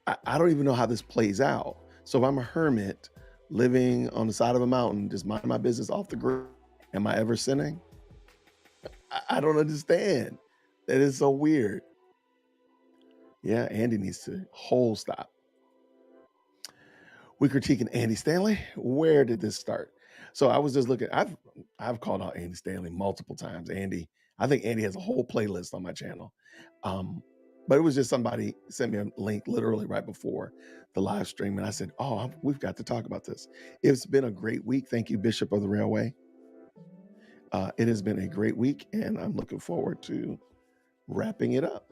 I don't even know how this plays out. So if I'm a hermit living on the side of a mountain, just minding my business off the grid, am I ever sinning? I don't understand. That is so weird. Yeah, Andy needs to whole stop. We critiquing Andy Stanley. Where did this start? So I was just looking. I've called out Andy Stanley multiple times. I think Andy has a whole playlist on my channel. But it was just somebody sent me a link literally right before the live stream, and I said, "Oh, we've got to talk about this." It's been a great week. Thank you, Bishop of the Railway. It has been a great week, and I'm looking forward to wrapping it up.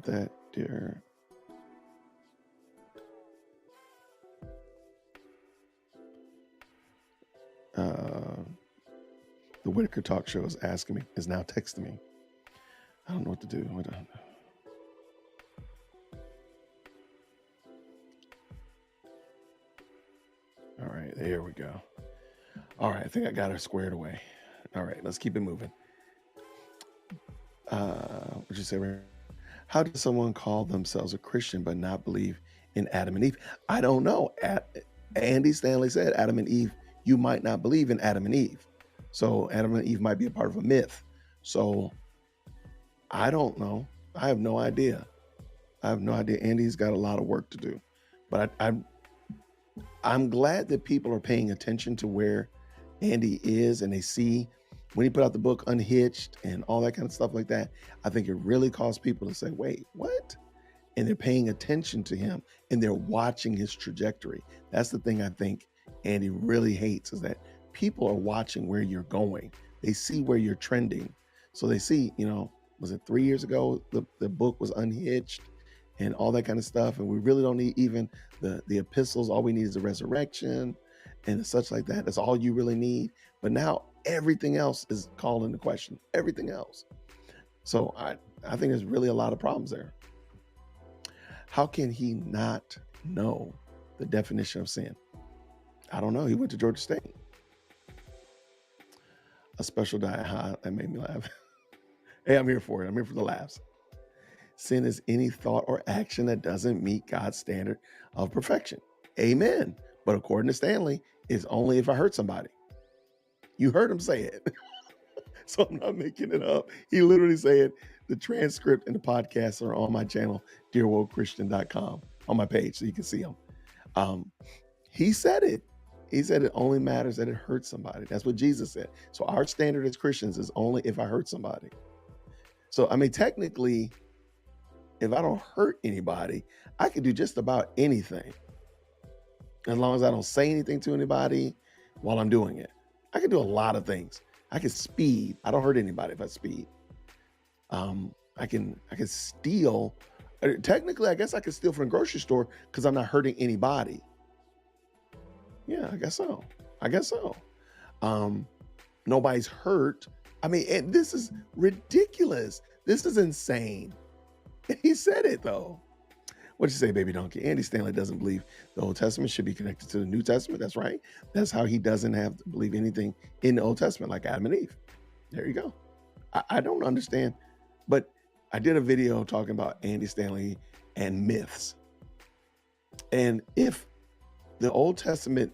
That dear. The Whitaker Talk Show is now texting me. I don't know what to do. there we go. All right, I think I got her squared away. All right, let's keep it moving. What'd you say, Ray? How does someone call themselves a Christian but not believe in Adam and Eve? I don't know. Andy Stanley said, Adam and Eve, you might not believe in Adam and Eve. So Adam and Eve might be a part of a myth. So I don't know. I have no idea. Andy's got a lot of work to do. But I'm glad that people are paying attention to where Andy is, and they see when he put out the book Unhitched and all that kind of stuff like that. I think it really caused people to say, wait, what? And they're paying attention to him, and they're watching his trajectory. That's the thing I think Andy really hates, is that people are watching where you're going. They see where you're trending. So they see, was it 3 years ago, the book was Unhitched and all that kind of stuff. And we really don't need even the epistles. All we need is the resurrection and such like that. That's all you really need. But now everything else is called into question, everything else. So I think there's really a lot of problems there. How can he not know the definition of sin? I don't know. He went to Georgia State. A special diet. That made me laugh. Hey, I'm here for it. I'm here for the laughs. Sin is any thought or action that doesn't meet God's standard of perfection. Amen. But according to Stanley, it's only if I hurt somebody. You heard him say it. So I'm not making it up. He literally said, the transcript and the podcasts are on my channel, dearwoldchristian.com, on my page, so you can see them. He said it. He said it only matters that it hurts somebody. That's what Jesus said. So our standard as Christians is only if I hurt somebody. So, technically, if I don't hurt anybody, I can do just about anything. As long as I don't say anything to anybody while I'm doing it. I can do a lot of things. I can speed. I don't hurt anybody if I speed. I can steal. Technically, I guess I can steal from the grocery store because I'm not hurting anybody. Yeah, I guess so. Nobody's hurt. And this is ridiculous. This is insane. He said it, though. What'd you say, baby donkey? Andy Stanley doesn't believe the Old Testament should be connected to the New Testament. That's right. That's how he doesn't have to believe anything in the Old Testament, like Adam and Eve. There you go. I don't understand. But I did a video talking about Andy Stanley and myths. And if the Old Testament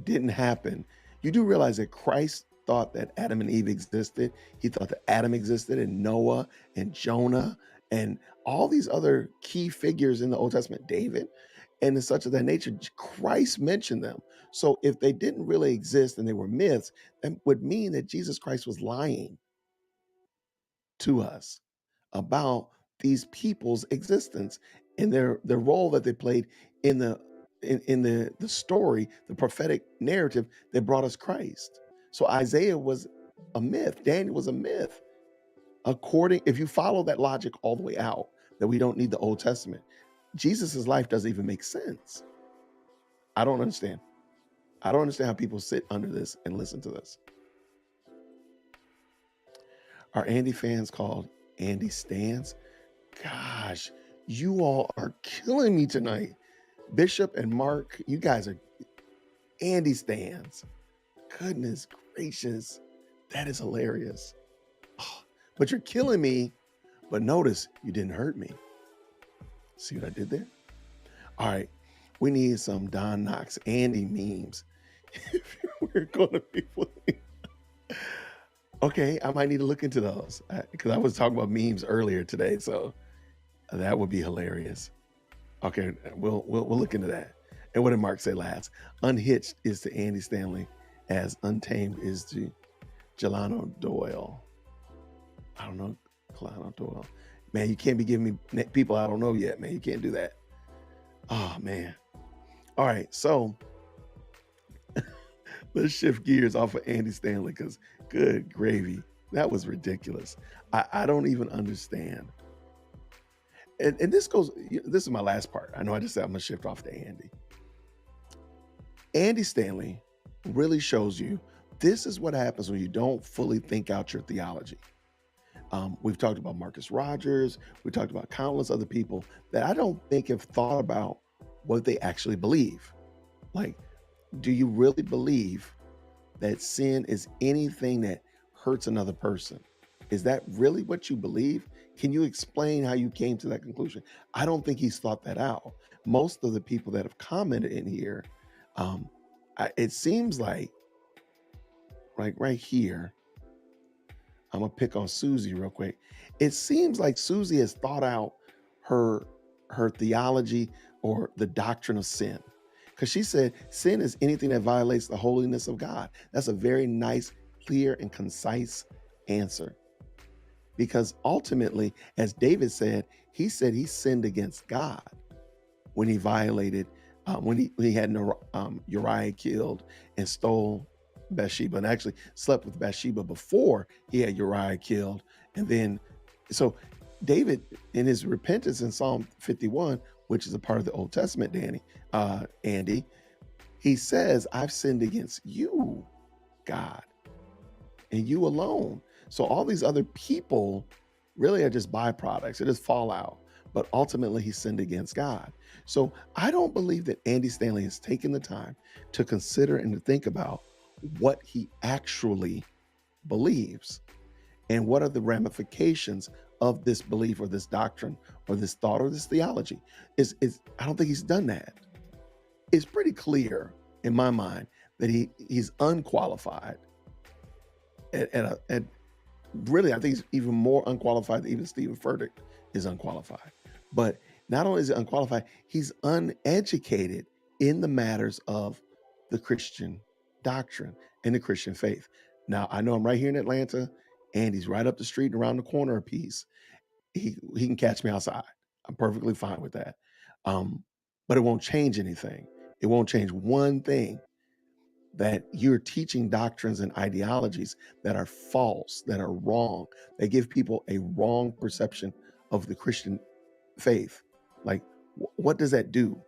didn't happen, you do realize that Christ thought that Adam and Eve existed. He thought that Adam existed, and Noah and Jonah and all these other key figures in the Old Testament, David, and such of that nature. Christ mentioned them. So if they didn't really exist and they were myths, that would mean that Jesus Christ was lying to us about these people's existence and their role that they played in the story, the prophetic narrative that brought us Christ. So Isaiah was a myth. Daniel was a myth. If you follow that logic all the way out, that we don't need the Old Testament, Jesus's life doesn't even make sense. I don't understand. I don't understand how people sit under this and listen to this. Are Andy fans called Andy Stans? Gosh, you all are killing me tonight. Bishop and Mark, you guys are Andy Stans. Goodness gracious. That is hilarious. Oh, but you're killing me. But notice you didn't hurt me. See what I did there? All right. We need some Don Knox Andy memes. If we're going to be playing. Okay, I might need to look into those because I was talking about memes earlier today, so that would be hilarious. Okay, we'll look into that. And what did Mark say last? Unhitched is to Andy Stanley as Untamed is to Jelano Doyle. I don't know, Jelano Doyle. Man, you can't be giving me people I don't know yet, man. You can't do that. Oh, man. All right, so let's shift gears off of Andy Stanley because good gravy. That was ridiculous. I don't even understand. And this is my last part. I know I just said I'm going to shift off to Andy. Andy Stanley really shows you this is what happens when you don't fully think out your theology. We've talked about Marcus Rogers. We talked about countless other people that I don't think have thought about what they actually believe. Like Do you really believe that sin is anything that hurts another person? Is that really what you believe? Can you explain how you came to that conclusion? I don't think he's thought that out. Most of the people that have commented in here, um, it seems like right here, I'm gonna pick on Susie real quick. It seems like Susie has thought out her her theology or the doctrine of sin. Because she said sin is anything that violates the holiness of God. That's a very nice, clear, and concise answer. Because ultimately, as David said he sinned against God when he violated, when he had Uriah killed and stole Bathsheba, and actually slept with Bathsheba before he had Uriah killed. And then, so David, in his repentance in Psalm 51, which is a part of the Old Testament, Andy, he says, I've sinned against you, God, and you alone. So all these other people really are just byproducts. It just fall out. But ultimately, he sinned against God. So I don't believe that Andy Stanley has taken the time to consider and to think about what he actually believes and what are the ramifications of this belief or this doctrine or this thought or this theology. I don't think he's done that. It's pretty clear in my mind that he's unqualified and really, I think he's even more unqualified than even Stephen Furtick is unqualified. But not only is he unqualified, he's uneducated in the matters of the Christian doctrine and the Christian faith. Now, I know I'm right here in Atlanta, and he's right up the street and around the corner a piece. He can catch me outside. I'm perfectly fine with that. But it won't change anything. It won't change one thing, that you're teaching doctrines and ideologies that are false, that are wrong, that give people a wrong perception of the Christian faith. Like, what does that do?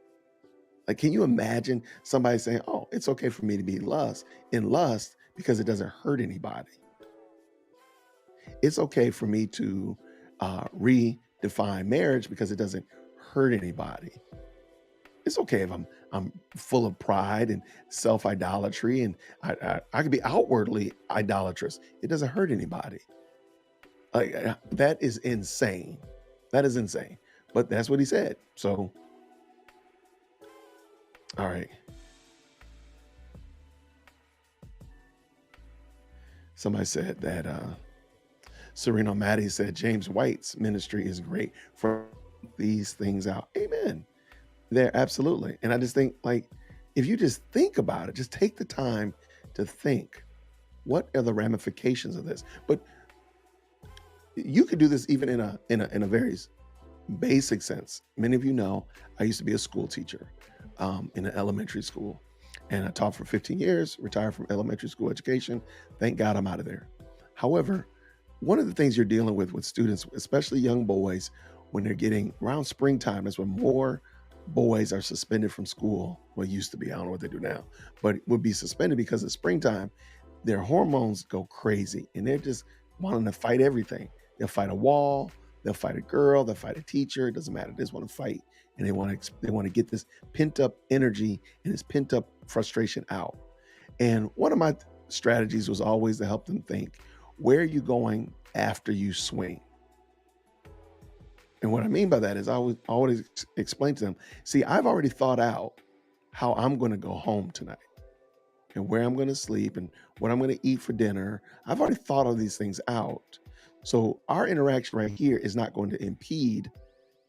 Like, can you imagine somebody saying, oh, it's okay for me to be in lust because it doesn't hurt anybody? It's okay for me to redefine marriage because it doesn't hurt anybody. It's okay if I'm full of pride and self-idolatry, and I could be outwardly idolatrous. It doesn't hurt anybody. Like, that is insane. That is insane. But that's what he said. So, all right. Somebody said that Sereno Maddie said James White's ministry is great for these things out. Amen. There, absolutely. And I just think, like, if you just think about it, just take the time to think, what are the ramifications of this? But you could do this even in a very basic sense. Many of you know I used to be a school teacher in an elementary school, and I taught for 15 years, retired from elementary school education. Thank God I'm out of there. However, one of the things you're dealing with students, especially young boys, when they're getting around springtime, is when more boys are suspended from school. Well, it used to be, I don't know what they do now, but it would be suspended because it's springtime. Their hormones go crazy and they're just wanting to fight everything. They'll fight a wall, they'll fight a girl, they'll fight a teacher. It doesn't matter. They just want to fight, and they want to get this pent up energy and this pent up frustration out. And one of my strategies was always to help them think, where are you going after you swing? And what I mean by that is I would always explain to them, see, I've already thought out how I'm going to go home tonight and where I'm going to sleep and what I'm going to eat for dinner. I've already thought all these things out. So our interaction right here is not going to impede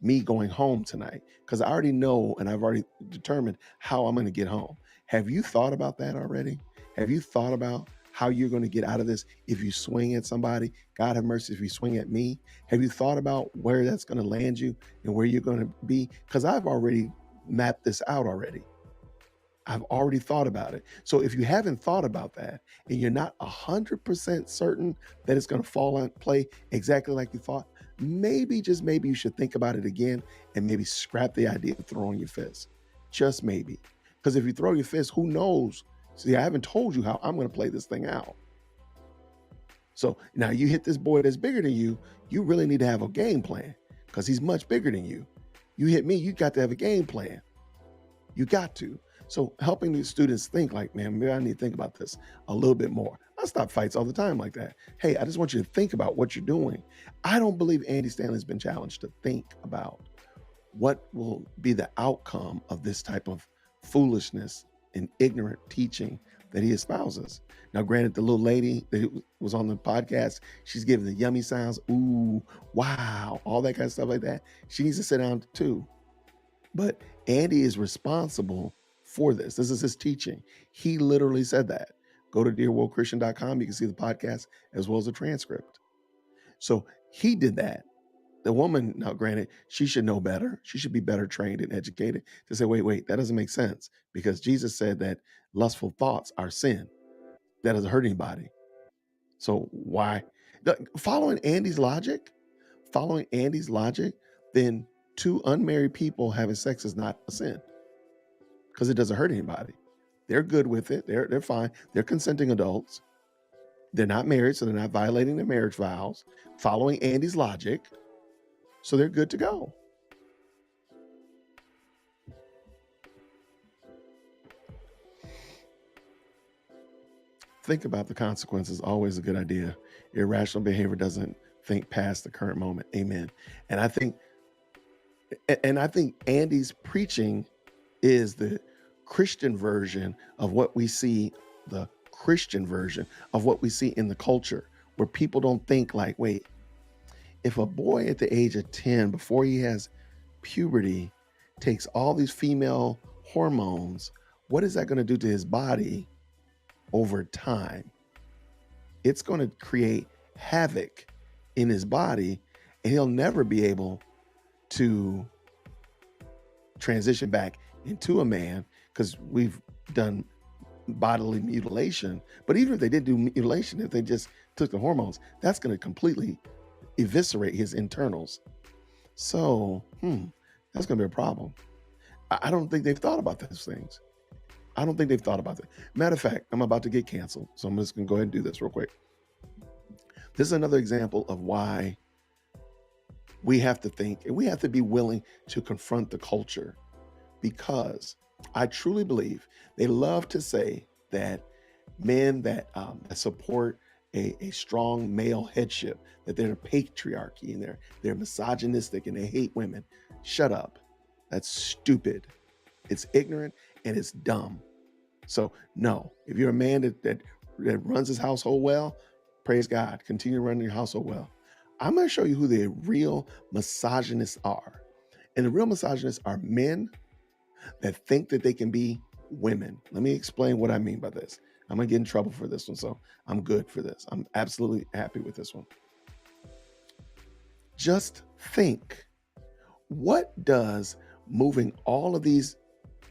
me going home tonight because I already know and I've already determined how I'm going to get home. Have you thought about that already? Have you thought about how you're going to get out of this if you swing at somebody? God have mercy if you swing at me. Have you thought about where that's going to land you and where you're going to be? Because I've already mapped this out already. I've already thought about it. So if you haven't thought about that and you're not 100% certain that it's going to fall in play exactly like you thought, maybe, just maybe, you should think about it again and maybe scrap the idea of throwing your fist. Just maybe. Because if you throw your fist, who knows? See, I haven't told you how I'm going to play this thing out. So now you hit this boy that's bigger than you, you really need to have a game plan because he's much bigger than you. You hit me, you got to have a game plan. You got to. So helping these students think like, man, maybe I need to think about this a little bit more. I stop fights all the time like that. Hey, I just want you to think about what you're doing. I don't believe Andy Stanley's been challenged to think about what will be the outcome of this type of foolishness and ignorant teaching that he espouses. Now, granted, the little lady that was on the podcast, she's giving the yummy sounds, ooh, wow, all that kind of stuff like that. She needs to sit down too. But Andy is responsible for this. This is his teaching. He literally said that. Go to dearworldchristian.com. You can see the podcast as well as the transcript. So he did that. The woman, now granted, she should know better. She should be better trained and educated to say, wait, that doesn't make sense, because Jesus said that lustful thoughts are sin. That doesn't hurt anybody. So why? Following Andy's logic, then two unmarried people having sex is not a sin because it doesn't hurt anybody. They're good with it. They're fine. They're consenting adults. They're not married, so they're not violating their marriage vows, following Andy's logic. So they're good to go. Think about the consequences. Always a good idea. Irrational behavior doesn't think past the current moment. Amen. And I think Andy's preaching is the Christian version of what we see, the Christian version of what we see in the culture, where people don't think like, wait, if a boy at the age of 10, before he has puberty, takes all these female hormones, what is that going to do to his body over time? It's going to create havoc in his body, and he'll never be able to transition back into a man, because we've done bodily mutilation. But even if they did do mutilation, if they just took the hormones, that's going to completely eviscerate his internals. So, that's going to be a problem. I don't think they've thought about those things. I don't think they've thought about that. Matter of fact, I'm about to get canceled, so I'm just going to go ahead and do this real quick. This is another example of why we have to think, and we have to be willing to confront the culture, because I truly believe they love to say that men that support a strong male headship, that they're a patriarchy and they're misogynistic and they hate women. Shut up. That's stupid. It's ignorant and it's dumb. So no, if you're a man that runs his household well, praise God, continue running your household well. I'm going to show you who the real misogynists are. And the real misogynists are men that think that they can be women. Let me explain what I mean by this. I'm going to get in trouble for this one, so I'm good for this. I'm absolutely happy with this one. Just think, what does moving all of these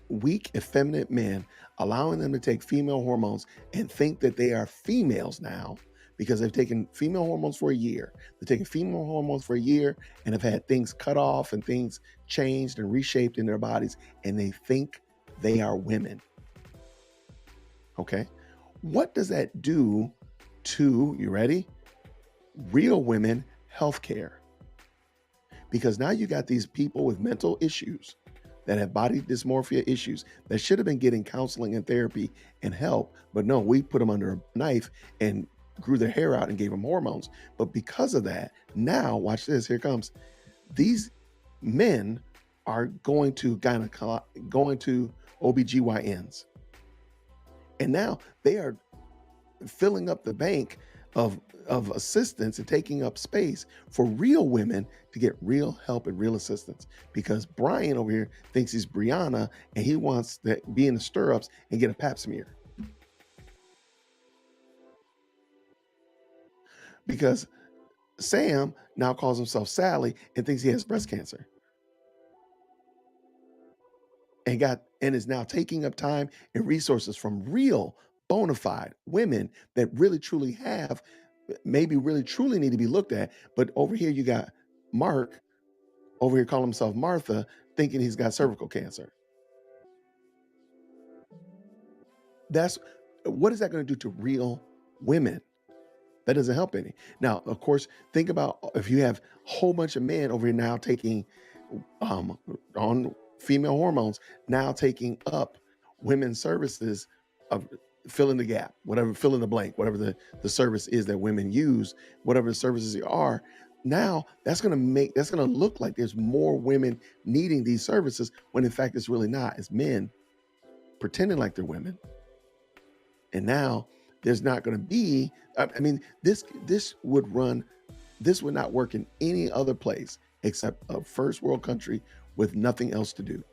weak, effeminate men, allowing them to take female hormones and think that they are females now, because they've taken female hormones for a year. They're taking female hormones for a year and have had things cut off and things changed and reshaped in their bodies, and they think they are women. Okay? What does that do to, you ready? Real women healthcare? Because now you got these people with mental issues that have body dysmorphia issues that should have been getting counseling and therapy and help, but no, we put them under a knife and grew their hair out and gave them hormones. But because of that, now watch this, here comes. These men are going to OBGYNs. And now they are filling up the bank of assistance and taking up space for real women to get real help and real assistance. Because Brian over here thinks he's Brianna and he wants to be in the stirrups and get a pap smear. Because Sam now calls himself Sally and thinks he has breast cancer. And is now taking up time and resources from real bona fide women that really truly have, maybe really truly need to be looked at. But over here you got Mark over here calling himself Martha, thinking he's got cervical cancer. What is that going to do to real women? That doesn't help any. Now, of course, think about if you have a whole bunch of men over here now taking on female hormones, now taking up women's services of fill in the gap, whatever, fill in the blank, whatever the service is that women use, whatever the services are. Now that's going to look like there's more women needing these services when in fact it's really not. It's men pretending like they're women. And now there's not going to be, I mean, this would not work in any other place except a first world country with nothing else to do.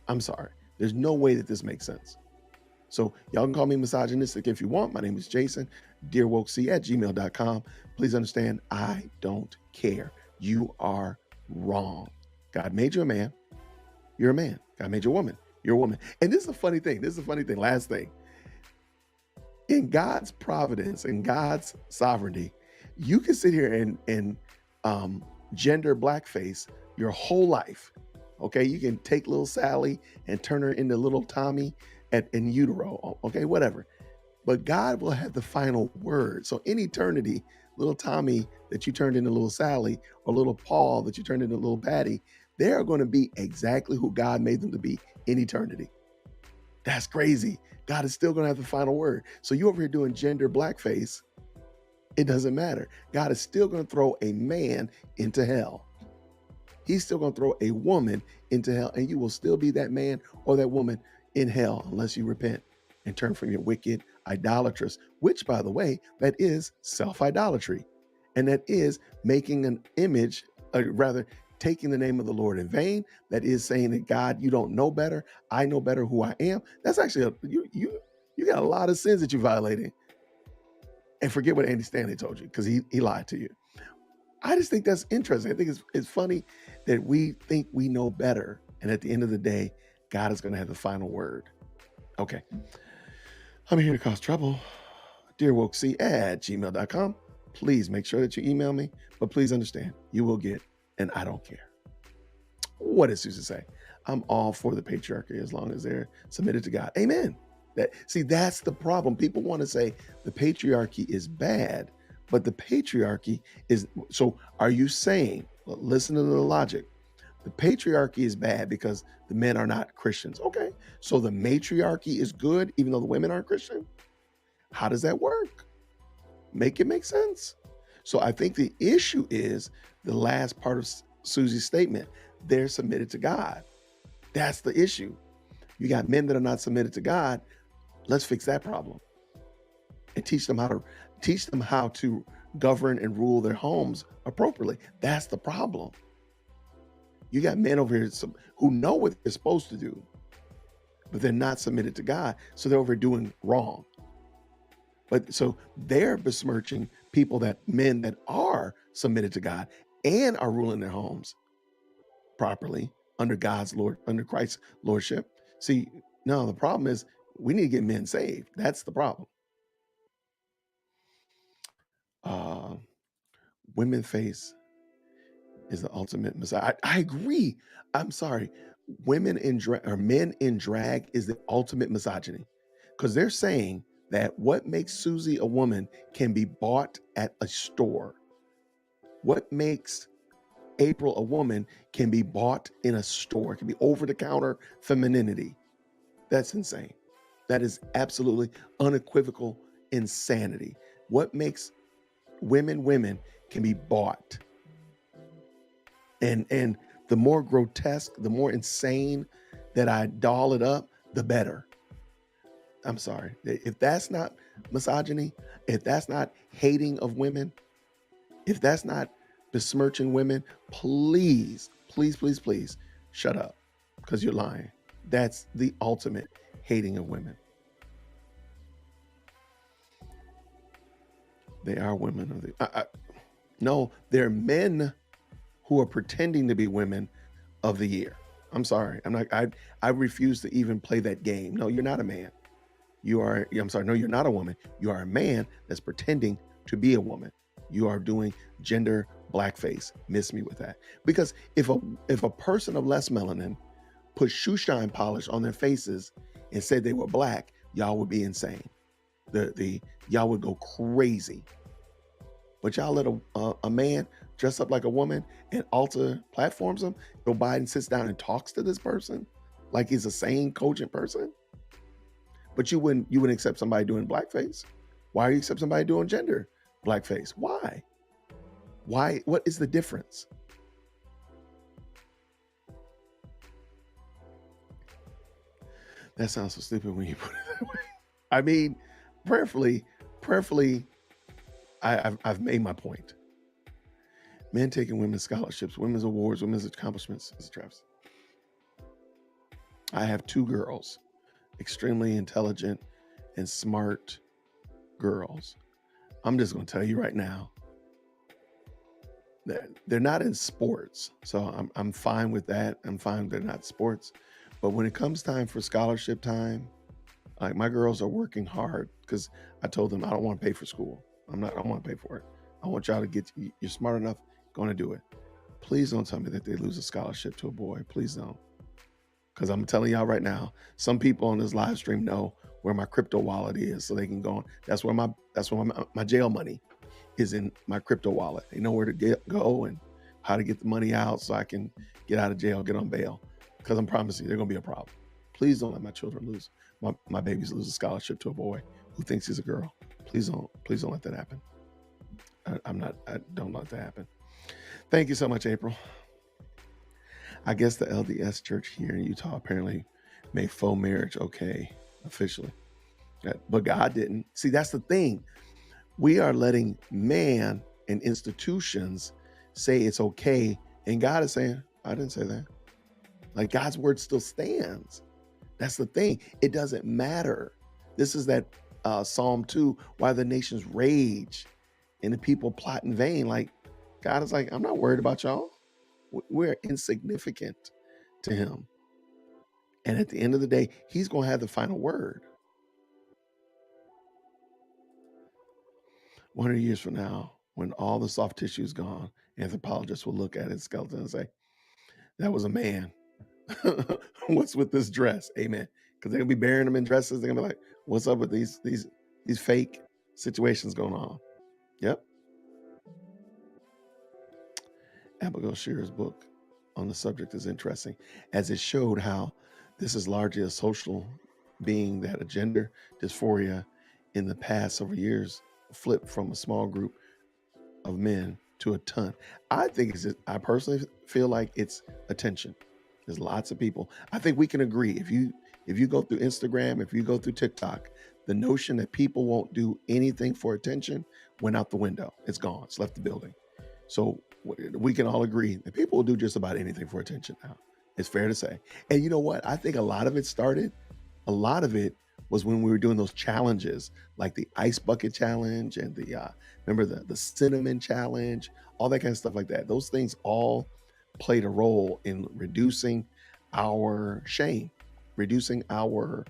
I'm sorry. There's no way that this makes sense. So y'all can call me misogynistic if you want. My name is Jason, dearwokec@gmail.com. Please understand, I don't care. You are wrong. God made you a man. You're a man. God made you a woman. You're a woman. And this is a funny thing. Last thing. In God's providence and God's sovereignty, you can sit here and gender blackface your whole life. Okay, you can take little Sally and turn her into little Tommy in utero. Okay, whatever. But God will have the final word. So in eternity, little Tommy that you turned into little Sally, or little Paul that you turned into little Patty, they are going to be exactly who God made them to be in eternity. That's crazy. God is still going to have the final word. So you over here doing gender blackface, it doesn't matter. God is still going to throw a man into hell. He's still going to throw a woman into hell, and you will still be that man or that woman in hell unless you repent and turn from your wicked idolatrous, which, by the way, that is self-idolatry. And that is making an image, rather taking the name of the Lord in vain. That is saying that, God, you don't know better. I know better who I am. That's actually, you got a lot of sins that you're violating. And forget what Andy Stanley told you, because he lied to you. I just think that's interesting. I think it's funny that we think we know better. And at the end of the day, God is going to have the final word. Okay. I'm here to cause trouble. DearWokec@gmail.com. Please make sure that you email me. But please understand, you will get an I don't care. What does Susan say? I'm all for the patriarchy as long as they're submitted to God. Amen. That's the problem. People want to say the patriarchy is bad. But the patriarchy is, so are you saying, well, listen to the logic, the patriarchy is bad because the men are not Christians? Okay, so the matriarchy is good even though the women aren't Christian? How does that work? Make it make sense. So I think the issue is the last part of Susie's statement. They're submitted to God. That's the issue. You got men that are not submitted to God. Let's fix that problem and teach them how to govern and rule their homes appropriately. That's the problem. You got men over here who know what they're supposed to do, but they're not submitted to God, so they're over doing wrong. But so they're besmirching men that are submitted to God and are ruling their homes properly under Christ's lordship. See, no, the problem is we need to get men saved. That's the problem. Women face is the ultimate messiah. I agree. I'm sorry. Women in drag, or men in drag, is the ultimate misogyny, because they're saying that what makes Susie a woman can be bought at a store. What makes April a woman can be bought in a store. It can be over-the-counter femininity. That's insane. That is absolutely unequivocal insanity. What makes women can be bought. And the more grotesque, the more insane that I doll it up, the better. I'm sorry. If that's not misogyny, if that's not hating of women, if that's not besmirching women, please shut up, because you're lying. That's the ultimate hating of women. They are women of the no, they're men who are pretending to be women of the year. I'm sorry. I refuse to even play that game. No, you're not a man. I'm sorry. No, you're not a woman. You are a man that's pretending to be a woman. You are doing gender blackface. Miss me with that. Because if a person of less melanin put shoe shine polish on their faces and said they were black, y'all would be insane. Y'all would go crazy. But y'all let a man dress up like a woman and alter platforms him. Joe Biden sits down and talks to this person. like he's a sane, cogent person. But you wouldn't accept somebody doing blackface. Why you accept somebody doing gender blackface? Why? What is the difference? That sounds so stupid when you put it that way. I mean, prayerfully, I've made my point. Men taking women's scholarships, women's awards, women's accomplishments is a travesty. I have 2 girls, extremely intelligent and smart girls. I'm just going to tell you right now that they're not in sports, so I'm fine with that. I'm fine they're not sports. But when it comes time for scholarship time, like my girls are working hard because I told them I don't want to pay for school. I don't want to pay for it. I want y'all to you're smart enough, going to do it. Please don't tell me that they lose a scholarship to a boy. Please don't. Because I'm telling y'all right now, some people on this live stream know where my crypto wallet is, so they can go on. That's where my jail money is, in my crypto wallet. They know where to go and how to get the money out so I can get out of jail, get on bail. Because I'm promising you, they're going to be a problem. Please don't let my children lose, my babies lose a scholarship to a boy who thinks he's a girl. Please don't let that happen. I don't let that happen. Thank you so much, April. I guess the LDS church here in Utah apparently made faux marriage okay officially. But God didn't. See, that's the thing. We are letting man and institutions say it's okay. And God is saying, I didn't say that. Like, God's word still stands. That's the thing. It doesn't matter. This is that Psalm 2, why the nations rage and the people plot in vain. Like, God is like, I'm not worried about y'all. We're insignificant to him. And at the end of the day, he's going to have the final word. 100 years from now, when all the soft tissue is gone, anthropologists will look at his skeleton and say, that was a man. What's with this dress? Amen. Because they're going to be burying them in dresses. They're going to be like, what's up with these fake situations going on? Yep. Abigail Shearer's book on the subject is interesting, as it showed how this is largely a social being, that a gender dysphoria in the past several years flipped from a small group of men to a ton. I personally feel like it's attention. There's lots of people. I think we can agree, if you go through Instagram, if you go through TikTok, the notion that people won't do anything for attention went out the window. It's gone. It's left the building. So we can all agree that people will do just about anything for attention now. It's fair to say. And you know what? I think a lot of it was when we were doing those challenges, like the ice bucket challenge and remember the cinnamon challenge, all that kind of stuff like that. Those things all played a role in reducing our shame, reducing our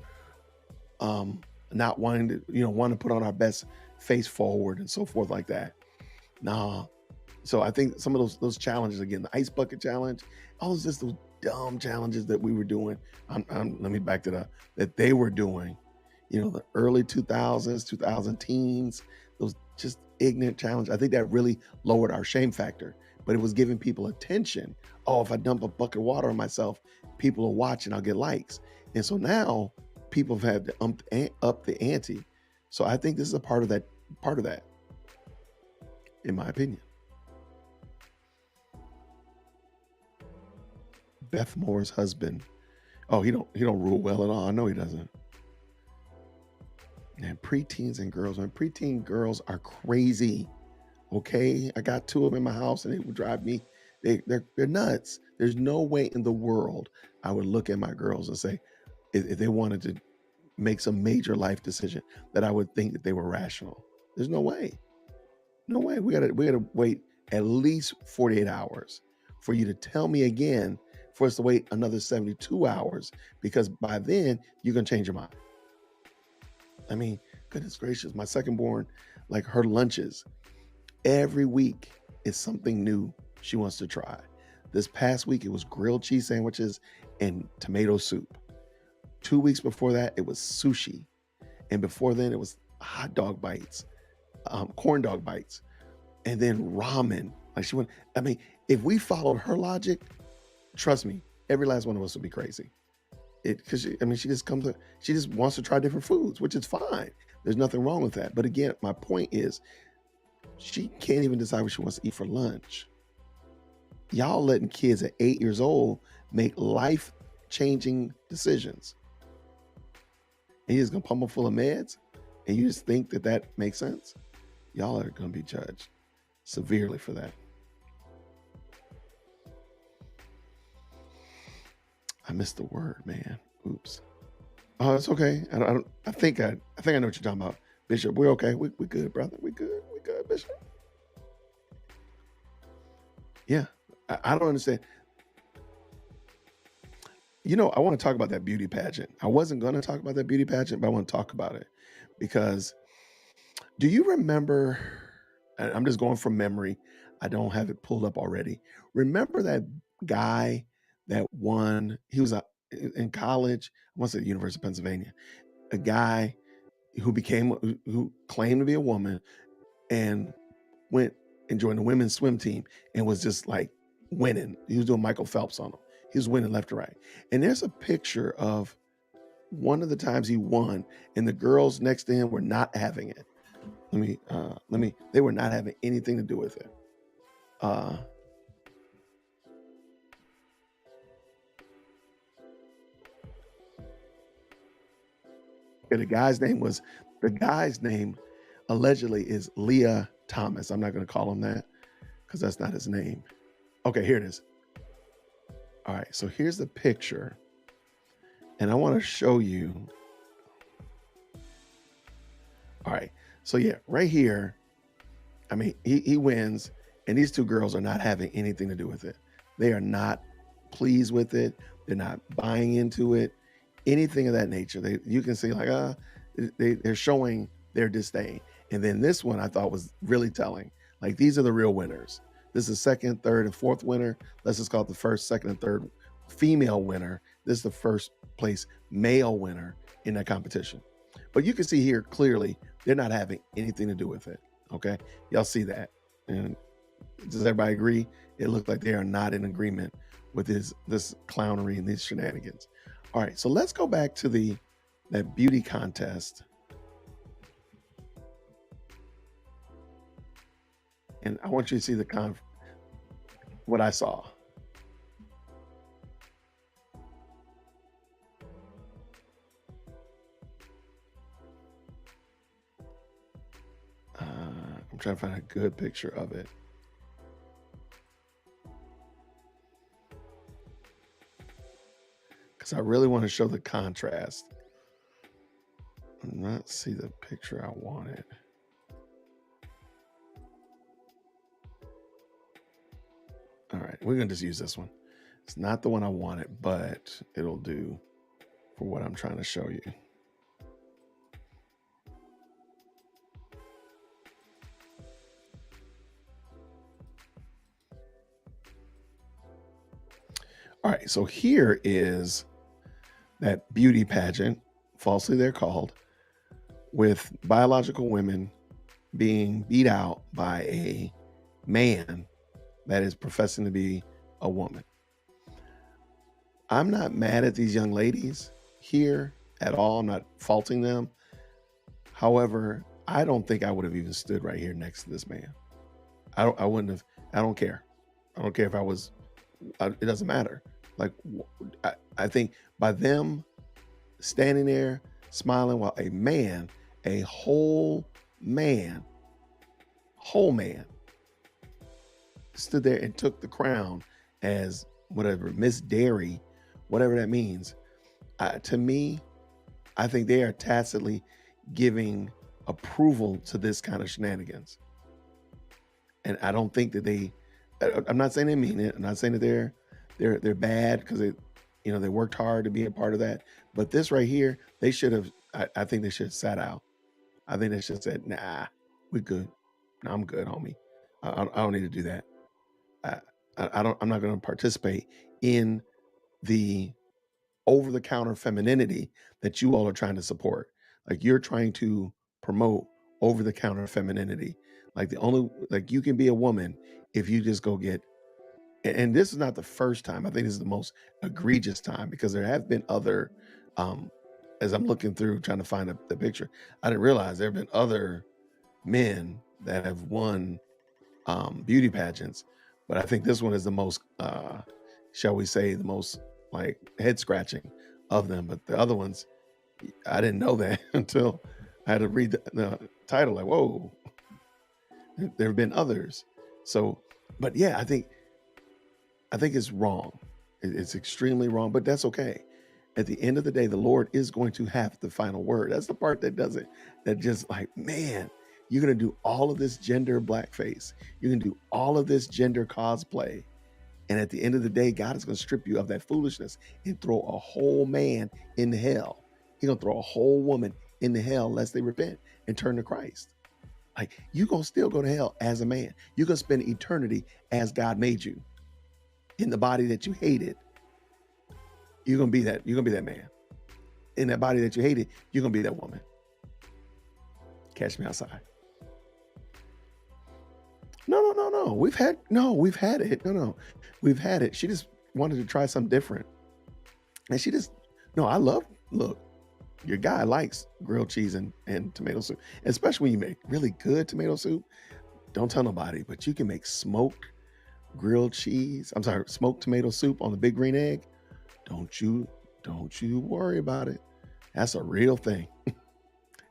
not wanting to put on our best face forward and so forth like that. So I think some of those challenges, again, the ice bucket challenge, all those just those dumb challenges that we were doing. Let me back it up. That they were doing, the early 2000s, 2000 teens, those just ignorant challenges. I think that really lowered our shame factor, but it was giving people attention. Oh, if I dump a bucket of water on myself, people will watch and I'll get likes. And so now people have had to up the ante. So I think this is a part of that, in my opinion. Beth Moore's husband. Oh, he don't rule well at all. I know he doesn't. And preteens and girls. Preteen girls are crazy. Okay, I got 2 of them in my house, and it would drive me. They're nuts. There's no way in the world I would look at my girls and say, if they wanted to make some major life decision, that I would think that they were rational. There's no way. No way. We gotta wait at least 48 hours for you to tell me again, for us to wait another 72 hours, because by then you're going to change your mind. I mean, goodness gracious, my second born, like her lunches, every week is something new she wants to try. This past week, it was grilled cheese sandwiches and tomato soup. 2 weeks before that, it was sushi. And before then, it was hot dog bites, corn dog bites, and then ramen. If we followed her logic, trust me, every last one of us would be crazy. because I mean, she just wants to try different foods, which is fine. There's nothing wrong with that. But again, my point is, she can't even decide what she wants to eat for lunch. Y'all letting kids at 8 years old make life-changing decisions, and you're just gonna pump them full of meds, and you just think that that makes sense? Y'all are gonna be judged severely for that. I missed the word, man. Oops. Oh, it's okay. I think I know what you're talking about, Bishop. We're okay. We good, brother. We good, Bishop. Yeah. I don't understand. You know, I want to talk about that beauty pageant. I wasn't going to talk about that beauty pageant, but I want to talk about it because do you remember? I'm just going from memory. I don't have it pulled up already. Remember that guy that won? He was in college. I want to say the University of Pennsylvania. A guy who claimed to be a woman and went and joined the women's swim team and was just like winning. He was doing Michael Phelps on them. He was winning left to right. And there's a picture of one of the times he won, and the girls next to him were not having it. They were not having anything to do with it. The guy's name allegedly is Leah Thomas. I'm not going to call him that because that's not his name. Okay, here it is. All right, so here's the picture, and I want to show you. All right, so yeah, right here, I mean, he wins, and these two girls are not having anything to do with it. They are not pleased with it. They're not buying into it, anything of that nature. You can see like, they're showing their disdain. And then this one I thought was really telling. Like, these are the real winners. This is second, third, and fourth winner. Let's just call it the first, second, and third female winner. This is the first place male winner in that competition. But you can see here clearly they're not having anything to do with it. Okay, y'all see that? And does everybody agree? It looks like they are not in agreement with this clownery and these shenanigans. All right, so let's go back to that beauty contest. And I want you to see what I saw. I'm trying to find a good picture of it. Because I really want to show the contrast. I'm not see the picture I wanted. All right, we're going to just use this one. It's not the one I wanted, but it'll do for what I'm trying to show you. All right, so here is that beauty pageant, falsely they're called, with biological women being beat out by a man that is professing to be a woman. I'm not mad at these young ladies here at all. I'm not faulting them. However, I don't think I would have even stood right here next to this man. I wouldn't have. I don't care. I don't care if I was. It doesn't matter. Like, I think by them standing there smiling while a man, a whole man, stood there and took the crown as whatever, Miss Dairy, whatever that means. To me, I think they are tacitly giving approval to this kind of shenanigans. And I don't think that I'm not saying they mean it. I'm not saying that they're bad because they worked hard to be a part of that. But this right here, they should have. I think they should have sat out. I think they should have said, "Nah, we're good. No, I'm good, homie. I don't need to do that. I'm not going to participate in the over-the-counter femininity that you all are trying to support. Like, you're trying to promote over-the-counter femininity. Like, you can be a woman if you just go get And this is not the first time. I think this is the most egregious time, because there have been other, um, as I'm looking through trying to find the picture, I didn't realize there have been other men that have won beauty pageants, but I think this one is the most, shall we say, the most like head scratching of them. But the other ones, I didn't know that until I had to read the title. Like, whoa, there have been others. So, but yeah, I think it's wrong. It's extremely wrong, but that's okay. At the end of the day, the Lord is going to have the final word. That's the part that doesn't, that just like, man, you're going to do all of this gender blackface. You're going to do all of this gender cosplay. And at the end of the day, God is going to strip you of that foolishness and throw a whole man into hell. He's going to throw a whole woman into hell unless they repent and turn to Christ. Like, you're going to still go to hell as a man. You're going to spend eternity as God made you, in the body that you hated. You're going to be that man. In that body that you hated, you're going to be that woman. Catch me outside. No. We've had it. No. We've had it. She just wanted to try something different. And she just, look, your guy likes grilled cheese and tomato soup, especially when you make really good tomato soup. Don't tell nobody, but you can make smoked tomato soup on the big green egg. Don't you worry about it. That's a real thing.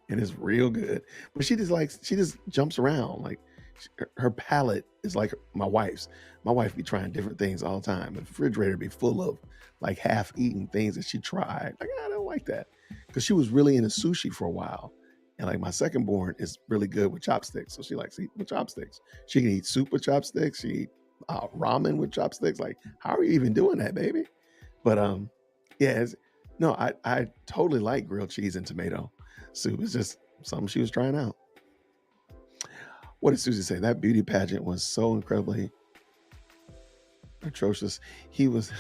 And it's real good. But she just jumps around. Like, her palate is like my wife's. My wife be trying different things all the time. The refrigerator be full of like half-eaten things that she tried. Like, I don't like that. Because she was really into sushi for a while. And like, my second born is really good with chopsticks. So she likes to eat with chopsticks. She can eat soup with chopsticks. She eat ramen with chopsticks. Like, how are you even doing that, baby? But yeah, I totally like grilled cheese and tomato soup. It's just something she was trying out. What did Susie say? That beauty pageant was so incredibly atrocious. He was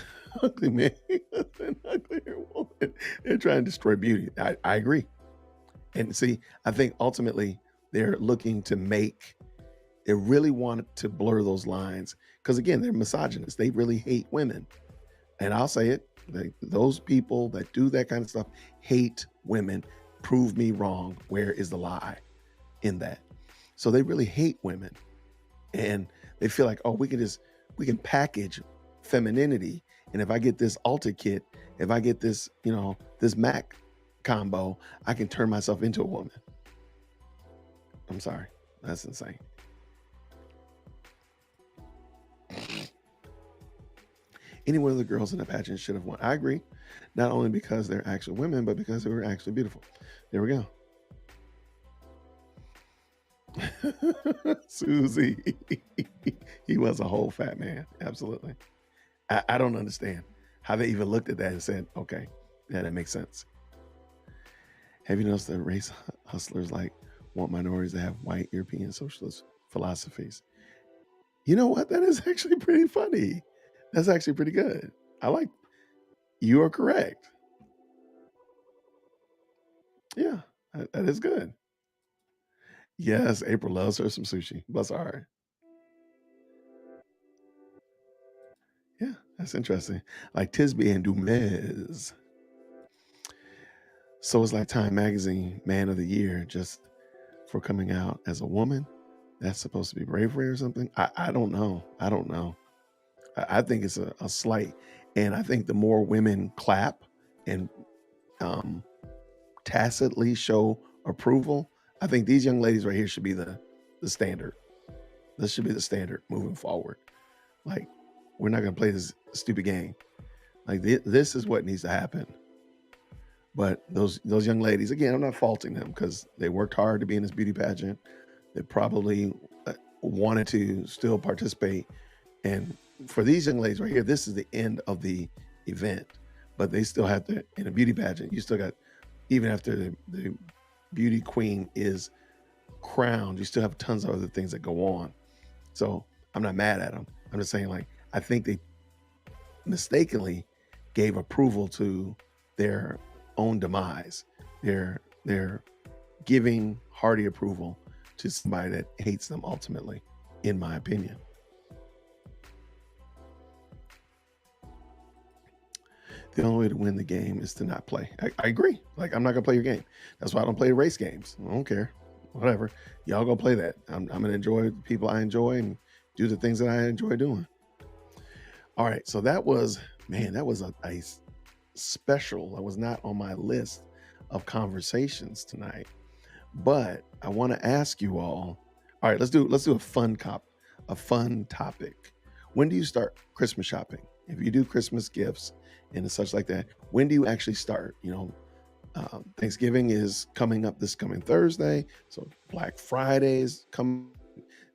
ugly, man. He was an uglier woman. They're trying to destroy beauty. I agree. And see, I think ultimately they're looking to they really wanted to blur those lines. Because again, they're misogynists. They really hate women. And I'll say it, those people that do that kind of stuff hate women. Prove me wrong. Where is the lie in that? So they really hate women. And they feel like, oh, we can package femininity. And if I get this Ulta kit, if I get this, this Mac combo, I can turn myself into a woman. I'm sorry. That's insane. Any one of the girls in the pageant should have won. I agree. Not only because they're actual women, but because they were actually beautiful. There we go. Susie. He was a whole fat man. Absolutely. I don't understand how they even looked at that and said, okay, yeah, that makes sense. Have you noticed that race hustlers want minorities to have white European socialist philosophies? You know what? That is actually pretty funny. That's actually pretty good. You are correct. Yeah, that is good. Yes, April loves her some sushi. Bless her heart. Yeah, that's interesting. Like Tisby and Dumez. So it's like Time Magazine Man of the Year just for coming out as a woman. That's supposed to be bravery or something. I don't know. I think it's a slight. And I think the more women clap and tacitly show approval, I think these young ladies right here should be the standard. This should be the standard moving forward. Like, we're not going to play this stupid game. Like, this is what needs to happen. But those young ladies, again, I'm not faulting them because they worked hard to be in this beauty pageant. They probably wanted to still participate. And for these young ladies right here, this is the end of the event. But they still have to, in a beauty pageant, you still got, even after the beauty queen is crowned, you still have tons of other things that go on. So I'm not mad at them. I'm just saying, like, I think they mistakenly gave approval to their own demise. They're giving hearty approval to somebody that hates them ultimately, in my opinion. The only way to win the game is to not play. I agree. Like, I'm not gonna play your game. That's why I don't play race games. I don't care. Whatever. Y'all go play that. I'm gonna enjoy the people I enjoy and do the things that I enjoy doing. All right. So that was, man, that was a special. That was not on my list of conversations tonight. But I want to ask you all. All right, let's do a fun topic. When do you start Christmas shopping? If you do Christmas gifts and such like that, when do you actually start? Thanksgiving is coming up this coming Thursday, so Black Friday is coming,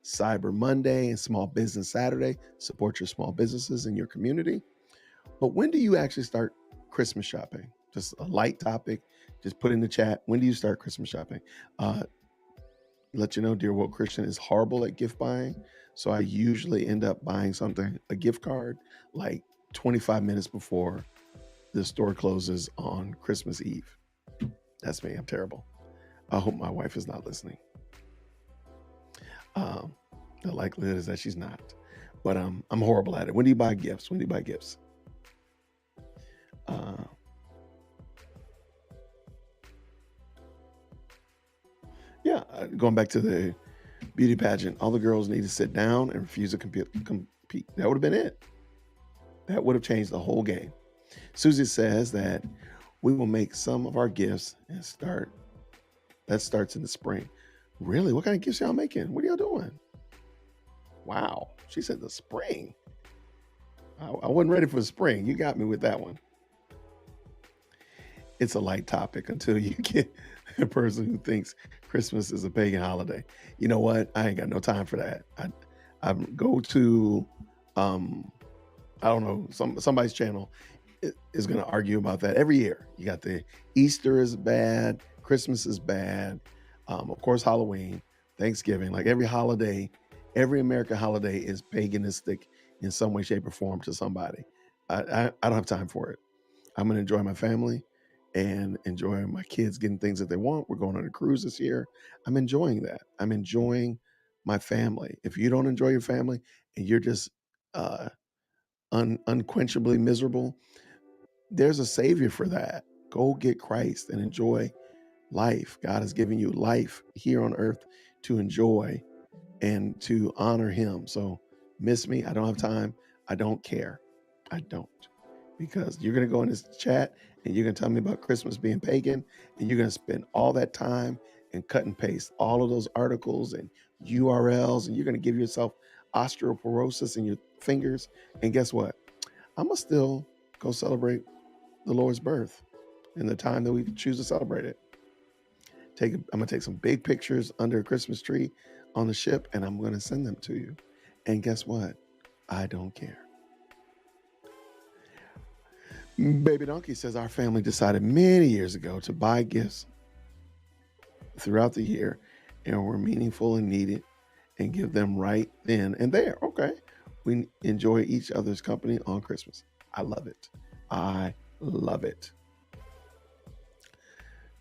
Cyber Monday, and Small Business Saturday. Support your small businesses in your community. But when do you actually start Christmas shopping? Just a light topic. Just put in the chat. When do you start Christmas shopping? Let you know, Dear Woke Christian is horrible at gift buying. So I usually end up buying something, a gift card, like 25 minutes before the store closes on Christmas Eve. That's me. I'm terrible. I hope my wife is not listening. The likelihood is that she's not. But I'm horrible at it. When do you buy gifts? When do you buy gifts? Going back to the beauty pageant, all the girls need to sit down and refuse to compete. That would have been it. That would have changed the whole game. Susie says that we will make some of our gifts and that starts in the spring. Really? What kind of gifts y'all making? What are y'all doing? Wow. She said the spring. I wasn't ready for the spring. You got me with that one. It's a light topic until you get a person who thinks Christmas is a pagan holiday. You know what? I ain't got no time for that. I go to, I don't know, somebody's channel is going to argue about that every year. You got the Easter is bad, Christmas is bad, of course Halloween, Thanksgiving, like every holiday, every American holiday is paganistic in some way, shape, or form to somebody. I don't have time for it. I'm going to enjoy my family and enjoy my kids getting things that they want. We're going on a cruise this year. I'm enjoying that. I'm enjoying my family. If you don't enjoy your family and you're just unquenchably miserable, there's a savior for that. Go get Christ and enjoy life. God has given you life here on earth to enjoy and to honor him. So miss me. I don't have time. I don't care. I don't. Because you're going to go in this chat and you're going to tell me about Christmas being pagan, and you're going to spend all that time and cut and paste all of those articles and URLs, and you're going to give yourself osteoporosis in your fingers. And guess what? I'm going to still go celebrate the Lord's birth in the time that we choose to celebrate it. I'm going to take some big pictures under a Christmas tree on the ship, and I'm going to send them to you. And guess what? I don't care. Baby Donkey says our family decided many years ago to buy gifts throughout the year and were meaningful and needed and give them right then and there. Okay. We enjoy each other's company on Christmas. I love it. I love it.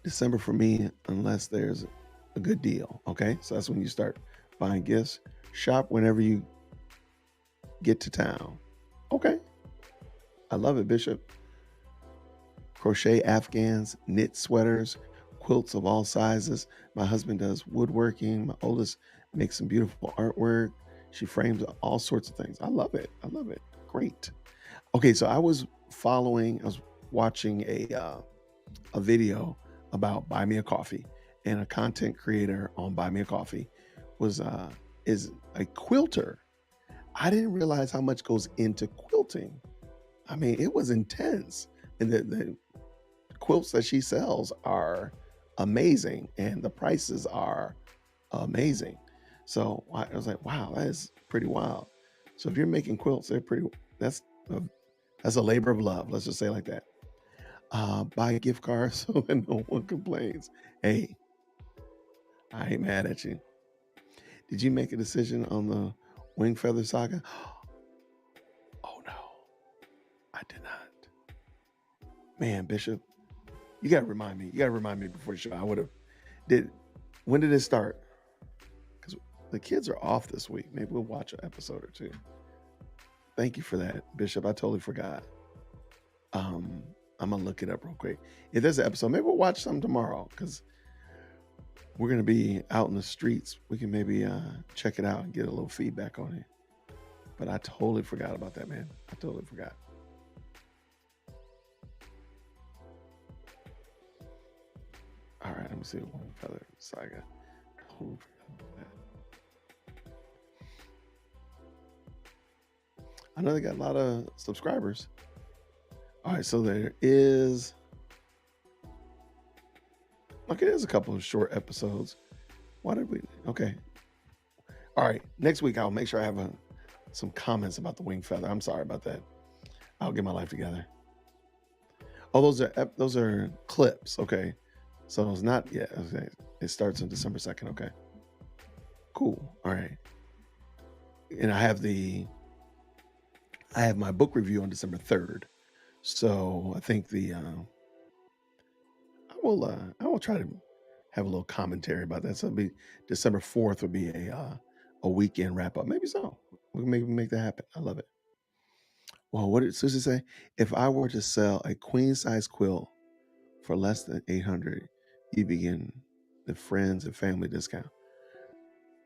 December for me, unless there's a good deal. Okay. So that's when you start buying gifts. Shop whenever you get to town. Okay. I love it, Bishop. Crochet Afghans, knit sweaters, quilts of all sizes. My husband does woodworking. My oldest makes some beautiful artwork. She frames all sorts of things. I love it. I love it. Great. Okay, so I was watching a video about Buy Me a Coffee, and a content creator on Buy Me a Coffee is a quilter. I didn't realize how much goes into quilting. I mean, it was intense. And the quilts that she sells are amazing, and the prices are amazing. So I was like, wow, that is pretty wild. So if you're making quilts, that's a labor of love. Let's just say it like that. Buy a gift card so that no one complains. Hey, I ain't mad at you. Did you make a decision on the Wing Feather Saga? Oh no, I did not. Man, Bishop, you gotta remind me. You gotta remind me before the show. I would have. When did it start? Because the kids are off this week. Maybe we'll watch an episode or two. Thank you for that, Bishop. I totally forgot. I'm gonna look it up real quick. If there's an episode, maybe we'll watch some tomorrow because we're gonna be out in the streets. We can maybe check it out and get a little feedback on it. But I totally forgot about that, man. I totally forgot. All right, let me see Wing Feather Saga. Totally forgot about that. I know they got a lot of subscribers. All right, so there is, okay, there's a couple of short episodes. Why did we, okay. All right, next week I'll make sure I have some comments about the Wing Feather. I'm sorry about that. I'll get my life together. Oh, those are clips, okay. So it's not, yeah, okay. It starts on December 2nd, okay. Cool, all right. And I have my book review on December 3rd. So I think I will try to have a little commentary about that. So it'll be December 4th would be a weekend wrap up. Maybe so. We can maybe make that happen. I love it. Well, what did Susie say? If I were to sell a queen size quilt for less than 800, you begin the friends and family discount.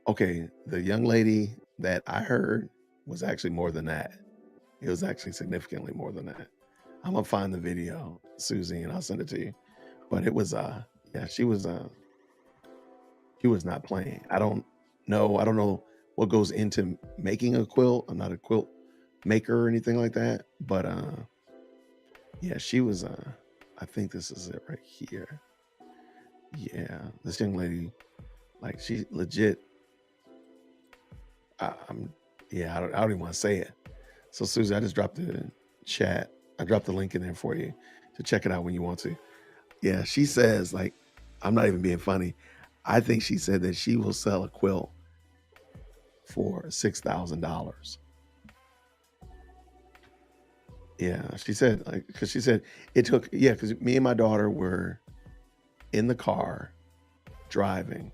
Okay, the young lady that I heard was actually more than that. It was actually significantly more than that. I'm gonna find the video, Susie, and I'll send it to you. But it was yeah, she was not playing. I don't know what goes into making a quilt. I'm not a quilt maker or anything like that. But yeah, she was I think this is it right here. Yeah, this young lady, like she legit. Yeah, I don't even want to say it. So Susie, I just dropped the chat. I dropped the link in there for you to check it out when you want to. Yeah, she says, like, I'm not even being funny. I think she said that she will sell a quilt for $6,000. Yeah, she said, like, because she said it took, yeah, because me and my daughter were in the car driving,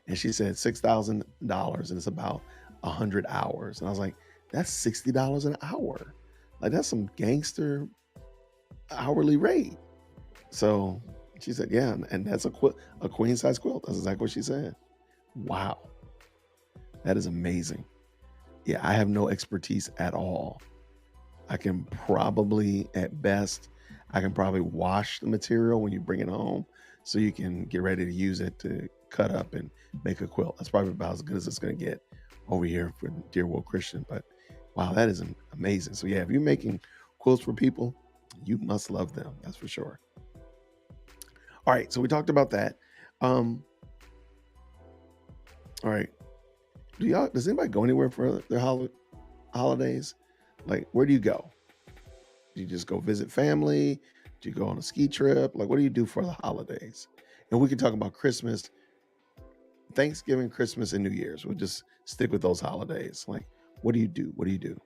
and she said $6,000, and it's about 100 hours. And I was like, that's $60 an hour. Like, that's some gangster hourly rate. So she said, yeah, and that's a queen size quilt. That's exactly what she said. Wow. That is amazing. Yeah, I have no expertise at all. I can probably, at best, I can probably wash the material when you bring it home so you can get ready to use it to cut up and make a quilt. That's probably about as good as it's going to get over here for Dear Will Christian. But wow, that is amazing. So yeah, if you're making quilts for people, you must love them. That's for sure. All right, so we talked about that. All right, does anybody go anywhere for their holidays? Like, where do you go? Do you just go visit family? Do you go on a ski trip? Like, what do you do for the holidays? And we can talk about Christmas, Thanksgiving, Christmas, and New Year's. We'll just stick with those holidays. Like, what do you do? What do you do?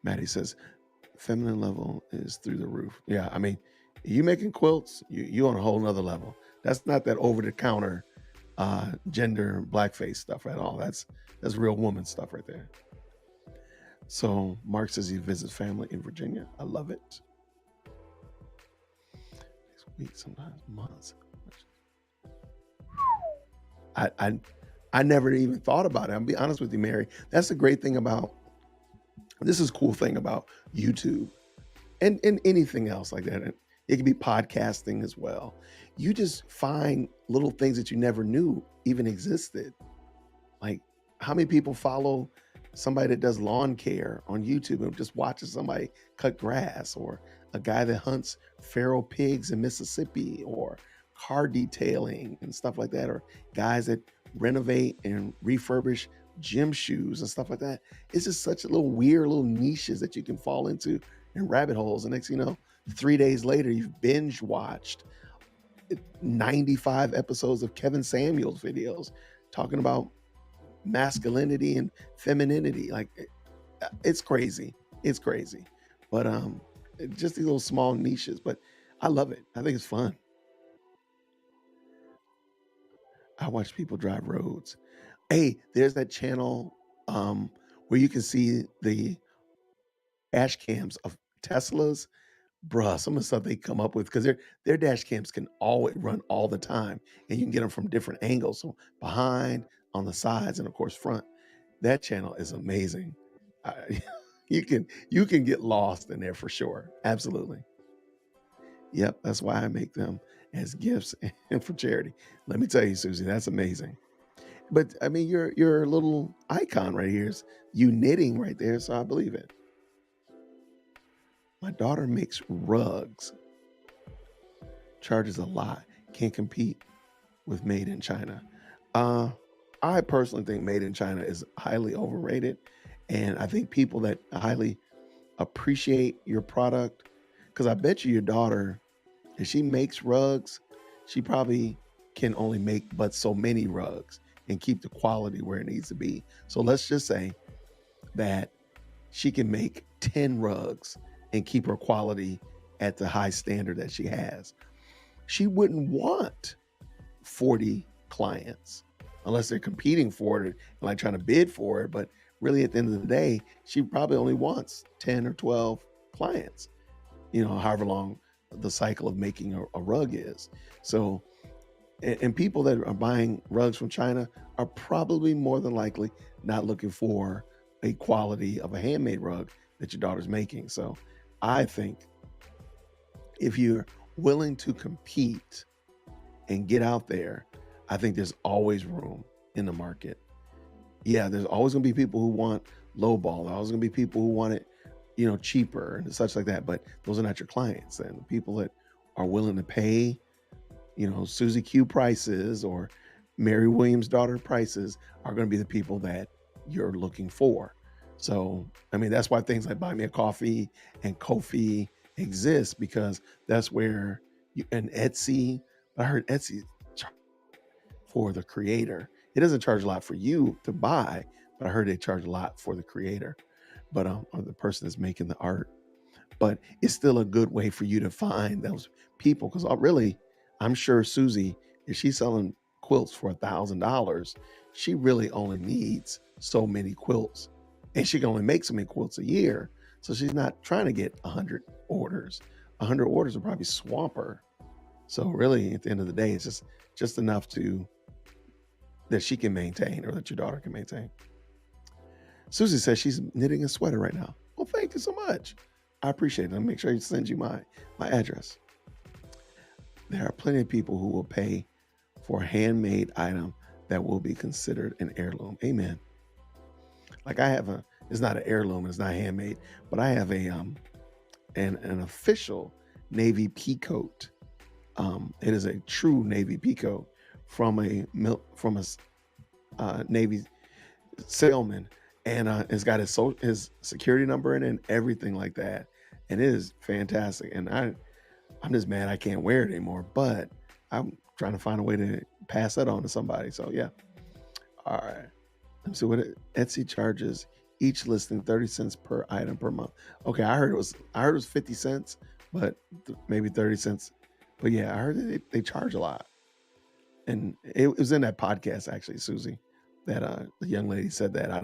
Maddie says, feminine level is through the roof. Yeah, I mean, you making quilts, you on a whole nother level. That's not that over-the-counter gender blackface stuff at all. That's real woman stuff right there. So Mark says he visits family in Virginia. I love it. Next week, sometimes months. I never even thought about it. I'll be honest with you, Mary. That's the great thing about, this is a cool thing about YouTube and anything else like that. It can be podcasting as well. You just find little things that you never knew even existed. Like, how many people follow somebody that does lawn care on YouTube and just watches somebody cut grass, or a guy that hunts feral pigs in Mississippi, or car detailing and stuff like that, or guys that renovate and refurbish gym shoes and stuff like that. It's just such a little weird little niches that you can fall into and rabbit holes. And next thing you know, 3 days later, you've binge watched 95 episodes of Kevin Samuels videos talking about masculinity and femininity. Like, it's crazy. It's crazy. But just these little small niches. But I love it. I think it's fun. I watch people drive roads. Hey, there's that channel where you can see the dash cams of Teslas, bruh, some of the stuff they come up with, because their dash cams can always run all the time, and you can get them from different angles, so behind, on the sides, and of course front. That channel is amazing. I, you can get lost in there for sure. Absolutely. Yep, that's why I make them as gifts and for charity. Let me tell you, Susie, that's amazing. But I mean, your little icon right here is you knitting right there, so I believe it. My daughter makes rugs, charges a lot, can't compete with made in China. Uh, I personally think made in China is highly overrated, and I think people that highly appreciate your product, because I bet you your daughter, if she makes rugs, she probably can only make but so many rugs and keep the quality where it needs to be. So let's just say that she can make 10 rugs and keep her quality at the high standard that she has. She wouldn't want 40 clients unless they're competing for it and like trying to bid for it. But really, at the end of the day, she probably only wants 10 or 12 clients, however long the cycle of making a rug is. So, and people that are buying rugs from China are probably more than likely not looking for a quality of a handmade rug that your daughter's making. So I think if you're willing to compete and get out there, I think there's always room in the market. Yeah, there's always going to be people who want low ball. There's always going to be people who want it, cheaper and such like that. But those are not your clients. And the people that are willing to pay, Susie Q prices or Mary Williams' daughter prices are going to be the people that you're looking for. So, I mean, that's why things like Buy Me a Coffee and Ko-fi exist, because that's where and Etsy, I heard Etsy for the creator. It doesn't charge a lot for you to buy, but I heard they charge a lot for the creator, but or the person that's making the art. But it's still a good way for you to find those people, because really, I'm sure Susie, if she's selling quilts for $1,000, she really only needs so many quilts, and she can only make so many quilts a year. So she's not trying to get 100 orders. 100 orders will probably swamp her. So really, at the end of the day, it's just enough that she can maintain, or that your daughter can maintain. Susie says she's knitting a sweater right now. Well, thank you so much. I appreciate it. I'll make sure I send you my address. There are plenty of people who will pay for a handmade item that will be considered an heirloom. Amen. Like it's not an heirloom, it's not handmade, but I have an official Navy peacoat. It is a true Navy peacoat from a Navy sailman, and it's got his security number in it and everything like that, and it is fantastic. And I'm just mad I can't wear it anymore, but I'm trying to find a way to pass that on to somebody. So yeah, all right. Let's see what Etsy charges each listing 30 cents per item per month. Okay, I heard it was 50 cents, but maybe 30 cents. But yeah, I heard they charge a lot. And it was in that podcast actually, Susie, that the young lady said that. I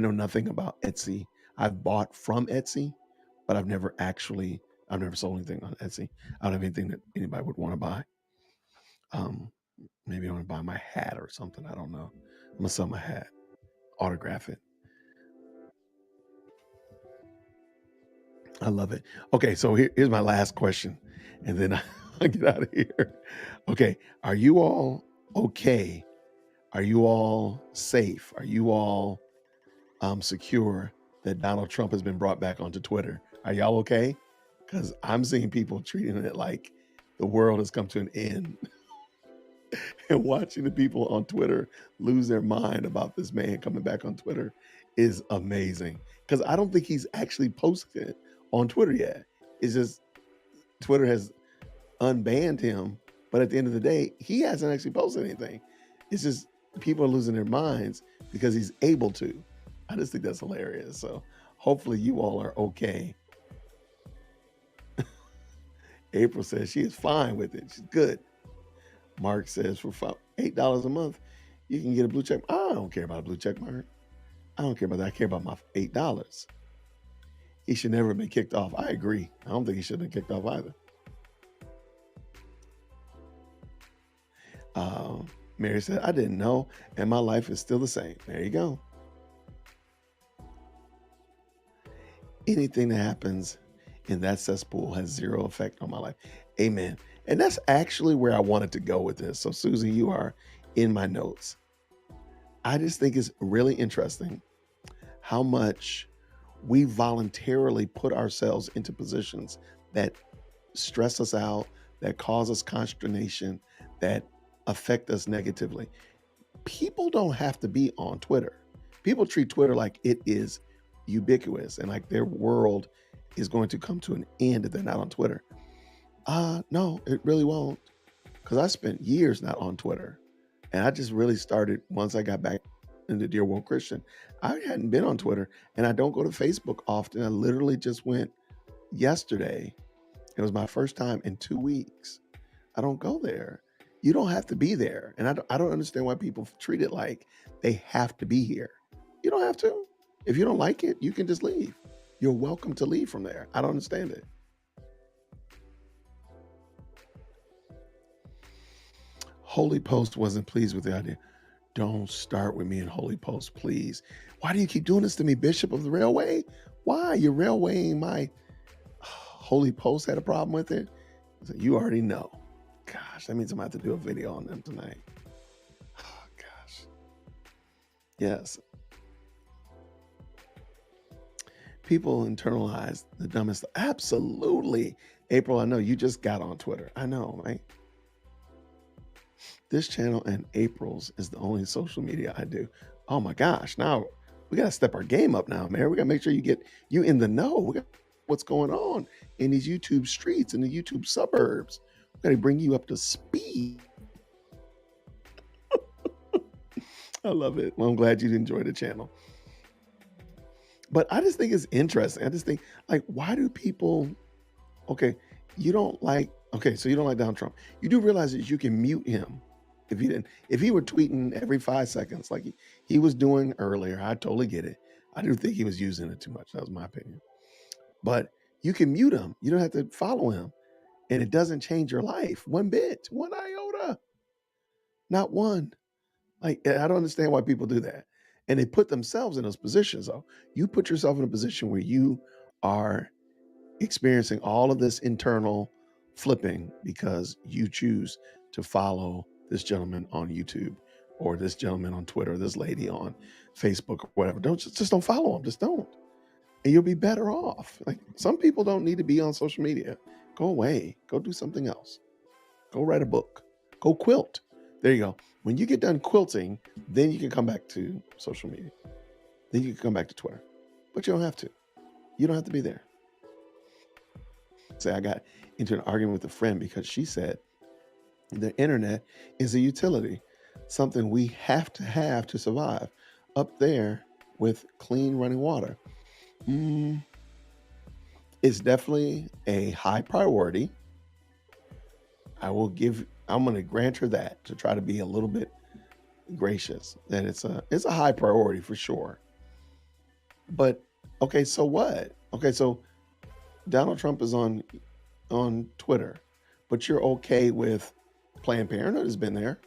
know nothing about Etsy. I've bought from Etsy, but I've never sold anything on Etsy. I don't have anything that anybody would want to buy. Maybe I want to buy my hat or something. I don't know. I'm gonna sell my hat, autograph it. I love it. Okay, so here's my last question, and then I get out of here. Okay, are you all okay? Are you all safe? Are you all secure that Donald Trump has been brought back onto Twitter? Are y'all okay? Because I'm seeing people treating it like the world has come to an end. And watching the people on Twitter lose their mind about this man coming back on Twitter is amazing. Because I don't think he's actually posted on Twitter yet. It's just Twitter has unbanned him, but at the end of the day, he hasn't actually posted anything. It's just people are losing their minds because he's able to. I just think that's hilarious. So hopefully you all are okay. April says she is fine with it. She's good. Mark says for $8 a month, you can get a blue check. I don't care about a blue check mark. I don't care about that. I care about my $8. He should never have been kicked off. I agree. I don't think he should have been kicked off either. Mary said, I didn't know, and my life is still the same. There you go. Anything that happens in that cesspool has zero effect on my life. Amen. And that's actually where I wanted to go with this. So, Susie, you are in my notes. I just think it's really interesting how much we voluntarily put ourselves into positions that stress us out, that cause us consternation, that affect us negatively. People don't have to be on Twitter. People treat Twitter like it is ubiquitous and like their world is going to come to an end if they're not on Twitter. No, it really won't. Because I spent years not on Twitter. And I just really started once I got back into Dear Woke Christian. I hadn't been on Twitter and I don't go to Facebook often. I literally just went yesterday. It was my first time in 2 weeks. I don't go there. You don't have to be there. And I don't understand why people treat it like they have to be here. You don't have to. If you don't like it, you can just leave. You're welcome to leave from there. I don't understand it. Holy Post wasn't pleased with the idea. Don't start with me in Holy Post, please. Why do you keep doing this to me, Bishop of the Railway? Why? You're railwaying my Holy Post had a problem with it? So you already know. Gosh, that means I'm going to have to do a video on them tonight. Oh, gosh. Yes. People internalize the dumbest. Absolutely. April, I know you just got on Twitter. I know, right? This channel and April's is the only social media I do. Oh my gosh. Now we got to step our game up now, man. We got to make sure you get you in the know. We got what's going on in these YouTube streets, in the YouTube suburbs. We got to bring you up to speed. I love it. Well, I'm glad you enjoyed the channel. But I just think it's interesting. I just think, like, why do people, okay, you don't like, okay, so you don't like Donald Trump. You do realize that you can mute him if he were tweeting every 5 seconds like he was doing earlier. I totally get it. I do think he was using it too much. That was my opinion. But you can mute him. You don't have to follow him. And it doesn't change your life one bit, one iota, not one. Like, I don't understand why people do that. And they put themselves in those positions, though. You put yourself in a position where you are experiencing all of this internal flipping because you choose to follow this gentleman on YouTube or this gentleman on Twitter, or this lady on Facebook or whatever. Just don't follow them. Just don't. And you'll be better off. Like, some people don't need to be on social media. Go away. Go do something else. Go write a book. Go quilt. There you go. When you get done quilting, then you can come back to social media. Then you can come back to Twitter. But you don't have to. You don't have to be there. Say, I got into an argument with a friend because she said the internet is a utility, something we have to survive up there with clean running water. It's definitely a high priority. I'm going to grant her that, to try to be a little bit gracious, that it's a high priority for sure. But okay, so what? Okay, so Donald Trump is on Twitter, but you're okay with Planned Parenthood has been there.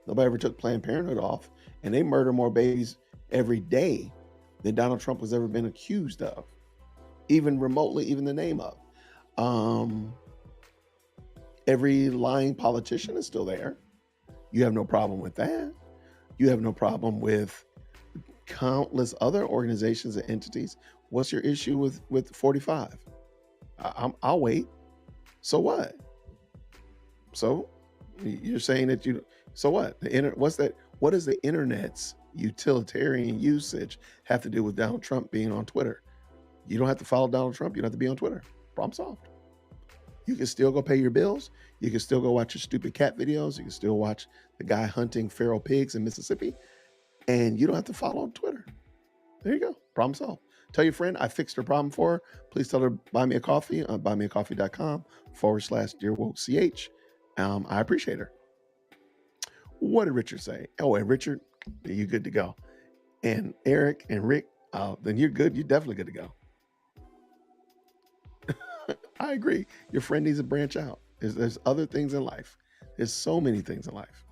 Nobody ever took Planned Parenthood off, and they murder more babies every day than Donald Trump has ever been accused of, even remotely, even the name of. Every lying politician is still there. You have no problem with that. You have no problem with countless other organizations and entities. What's your issue with 45? I'll wait. So what? So you're saying that so what? What does the internet's utilitarian usage have to do with Donald Trump being on Twitter? You don't have to follow Donald Trump. You don't have to be on Twitter. Problem solved. You can still go pay your bills. You can still go watch your stupid cat videos. You can still watch the guy hunting feral pigs in Mississippi. And you don't have to follow on Twitter. There you go. Problem solved. Tell your friend I fixed her problem for her. Please tell her buy me a coffee on buymeacoffee.com/dearwokech. I appreciate her. What did Richard say? Oh, and Richard, you're good to go. And Eric and Rick, then you're good. You're definitely good to go. I agree. Your friend needs to branch out. There's other things in life. There's so many things in life.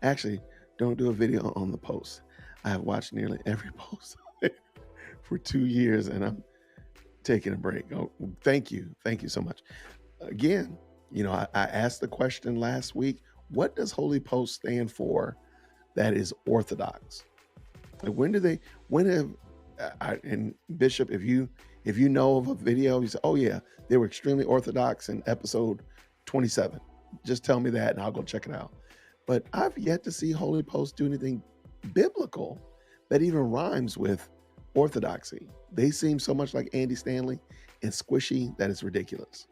Actually, don't do a video on the post. I have watched nearly every post for 2 years, and I'm taking a break. Oh, thank you. Thank you so much. Again, I asked the question last week, what does Holy Post stand for that is orthodox? Like when have, and Bishop, if you know of a video, you say, oh yeah, they were extremely orthodox in episode 27. Just tell me that and I'll go check it out. But I've yet to see Holy Post do anything biblical that even rhymes with orthodoxy. They seem so much like Andy Stanley and squishy that it's ridiculous.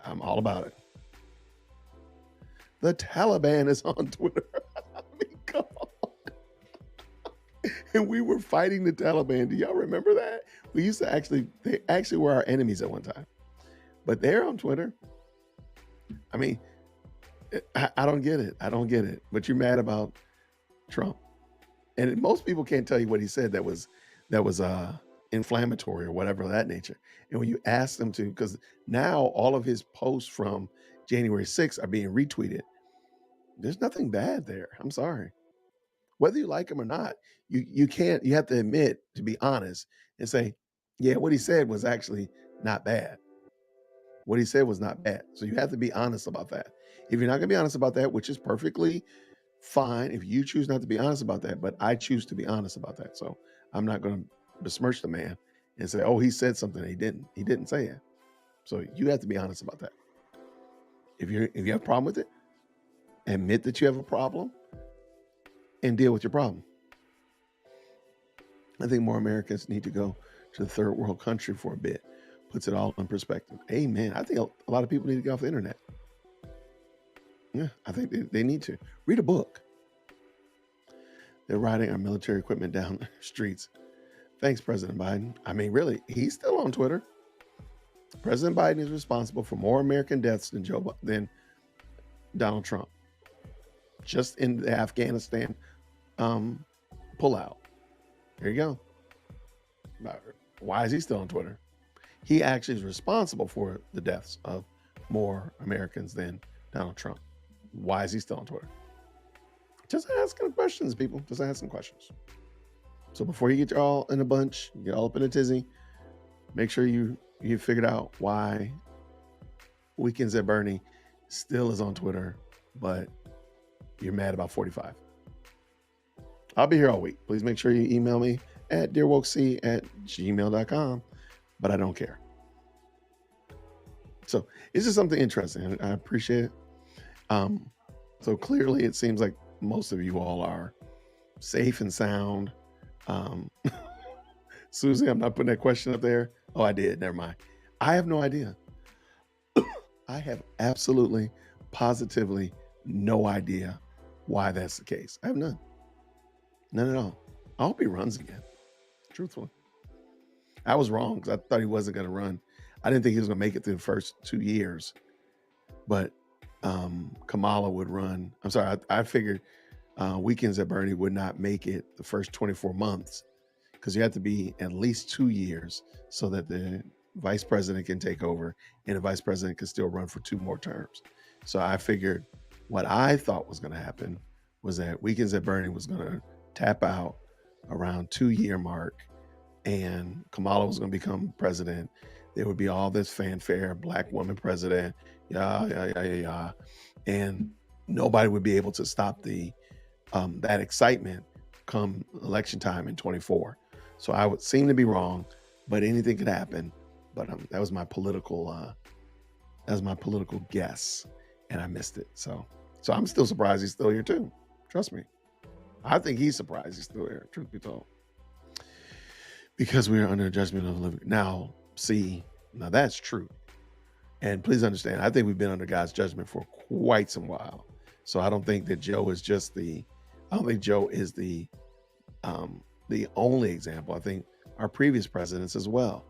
I'm all about it. The Taliban is on Twitter. I mean, come on. And we were fighting the Taliban. Do y'all remember that? We used to they actually were our enemies at one time. But they're on Twitter. I mean, I don't get it. I don't get it. But you're mad about Trump. And most people can't tell you what he said that was inflammatory or whatever of that nature. And when you ask them to, because now all of his posts from January 6th are being retweeted. There's nothing bad there. I'm sorry. Whether you like him or not, you have to admit, to be honest, and say, yeah, what he said was actually not bad. What he said was not bad. So you have to be honest about that. If you're not going to be honest about that, which is perfectly fine if you choose not to be honest about that, but I choose to be honest about that. So I'm not going to besmirch the man and say, oh, he said something. He didn't say it. So you have to be honest about that. If you have a problem with it, admit that you have a problem and deal with your problem. I think more Americans need to go to the third world country for a bit. Puts it all in perspective. Amen. I think a lot of people need to get off the internet. Yeah, I think they need to. Read a book. They're riding our military equipment down the streets. Thanks, President Biden. I mean, really, he's still on Twitter. President Biden is responsible for more American deaths than Donald Trump. Just in the Afghanistan pullout. There you go. Why is he still on Twitter? He actually is responsible for the deaths of more Americans than Donald Trump. Why is he still on Twitter? Just asking questions, people. Just asking questions. So before you get all in a bunch, get all up in a tizzy, make sure you figured out why Weekends at Bernie still is on Twitter, but you're mad about 45. I'll be here all week. Please make sure you email me at dearwokec@gmail.com, but I don't care. So it's just something interesting. I appreciate it. So clearly it seems like most of you all are safe and sound. Susie, I'm not putting that question up there. Oh, I did. Never mind. I have no idea. I have absolutely, positively no idea why that's the case. I have none. None at all. I hope he runs again. Truthfully. I was wrong because I thought he wasn't going to run. I didn't think he was going to make it through the first 2 years. But Kamala would run. I'm sorry. I figured Weekends at Bernie would not make it the first 24 months because you have to be at least 2 years so that the vice president can take over and the vice president can still run for 2 more terms. So I figured what I thought was going to happen was that Weekends at Bernie was going to tap out around 2-year mark and Kamala was going to become president. There would be all this fanfare, black woman president, yeah. And nobody would be able to stop that excitement come election time in 24. So I would seem to be wrong, but anything could happen. But that was my political guess, and I missed it. So I'm still surprised he's still here too. Trust me. I think he's surprised he's still here, truth be told. Because we are under judgment of the living. Now that's true. And please understand, I think we've been under God's judgment for quite some while. So I don't think that Joe is the only example. I think our previous presidents as well.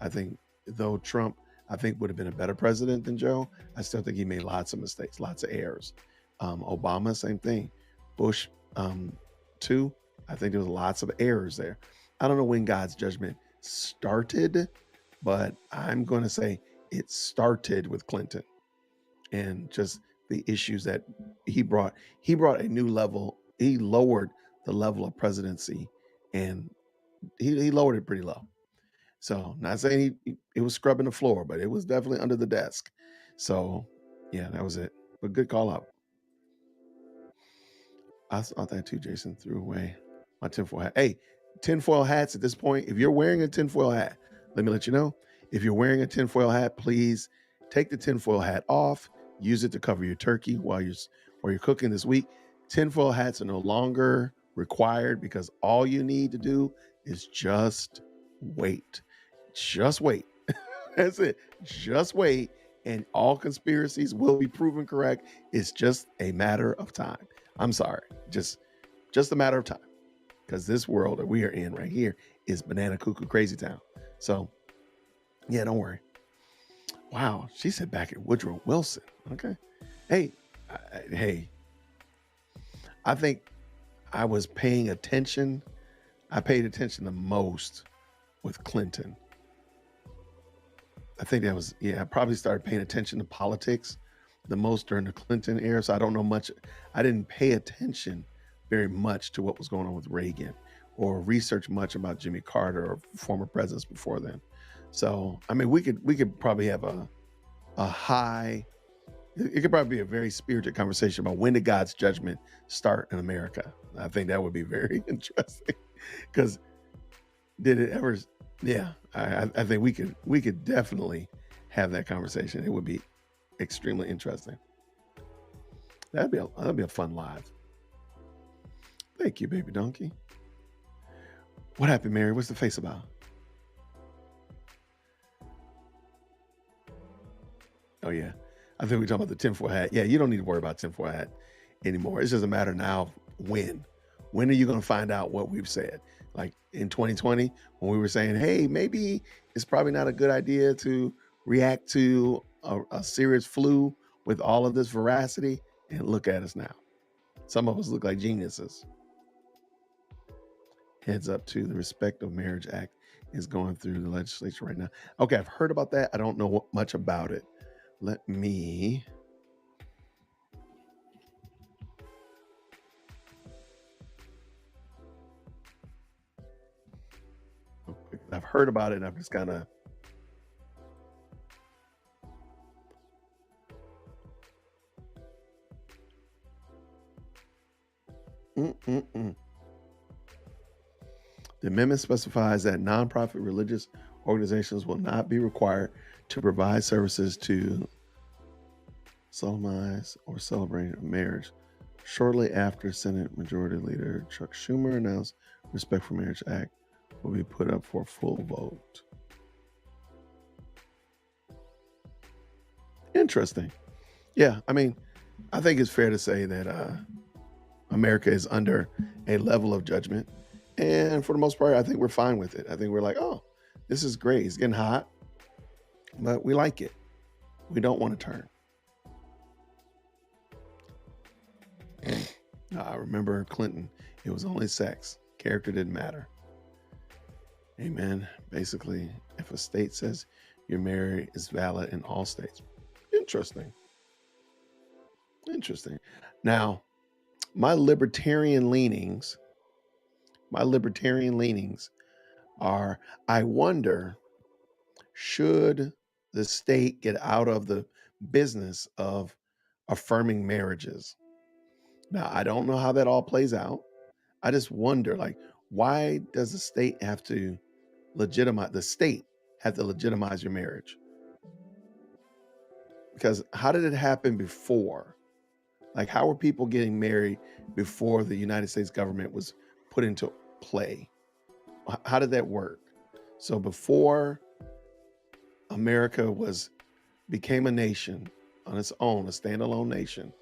I think though Trump, would have been a better president than Joe, I still think he made lots of mistakes, lots of errors. Obama, same thing. Bush, too. I think there was lots of errors there. I don't know when God's judgment started, but I'm going to say it started with Clinton and just the issues that he brought. He brought a new level. He lowered the level of presidency, and he lowered it pretty low. So not saying he was scrubbing the floor, but it was definitely under the desk. So yeah, that was it. But good call out. I thought that too. Jason threw away my tinfoil hat. Hey, tinfoil hats at this point, if you're wearing a tinfoil hat, let me let you know. If you're wearing a tinfoil hat, please take the tinfoil hat off. Use it to cover your turkey while you're cooking this week. Tinfoil hats are no longer required because all you need to do is just wait. Just wait. That's it. Just wait, and all conspiracies will be proven correct. It's just a matter of time. I'm sorry, just a matter of time, because this world that we are in right here is banana cuckoo crazy town. So, yeah, don't worry. Wow, she said back at Woodrow Wilson. Okay, hey, hey, I think I was paying attention. I paid attention the most with Clinton. I think that was, yeah, I probably started paying attention to politics the most during the Clinton era. So I don't know much. I didn't pay attention very much to what was going on with Reagan or research much about Jimmy Carter or former presidents before then. So, I mean, we could probably have a high, it could probably be a very spirited conversation about when did God's judgment start in America. I think that would be very interesting because did it ever, yeah, I think we could definitely have that conversation. It would be extremely interesting. That'd be a fun live. Thank you, baby donkey. What happened, Mary? What's the face about? Oh yeah, I think we're talking about the tinfoil hat. Yeah, you don't need to worry about tinfoil hat anymore. It's just a matter now of when. When are you going to find out what we've said? Like in 2020, when we were saying, hey, maybe it's probably not a good idea to react to a serious flu with all of this veracity. And look at us now. Some of us look like geniuses. Heads up to the Respect of Marriage Act is going through the legislature right now. Okay, I've heard about that. I don't know much about it. Let me. I've heard about it and I'm just kind of. The amendment specifies that nonprofit religious organizations will not be required to provide services to solemnize or celebrate a marriage. Shortly after, Senate Majority Leader Chuck Schumer announced Respect for Marriage Act will be put up for a full vote. Interesting. Yeah, I mean, I think it's fair to say that America is under a level of judgment. And for the most part, I think we're fine with it. I think we're like, oh, this is great. It's getting hot, but we like it. We don't want to turn. I remember Clinton. It was only sex. Character didn't matter. Amen. Basically, if a state says your marriage is valid in all states. Interesting. Interesting. Now, my libertarian leanings are, I wonder, should the state get out of the business of affirming marriages? Now, I don't know how that all plays out. I just wonder, like, why does the state have to legitimize your marriage? Because how did it happen before? Like, how were people getting married before the United States government was put into play? How did that work? So before America became a nation on its own, a standalone nation,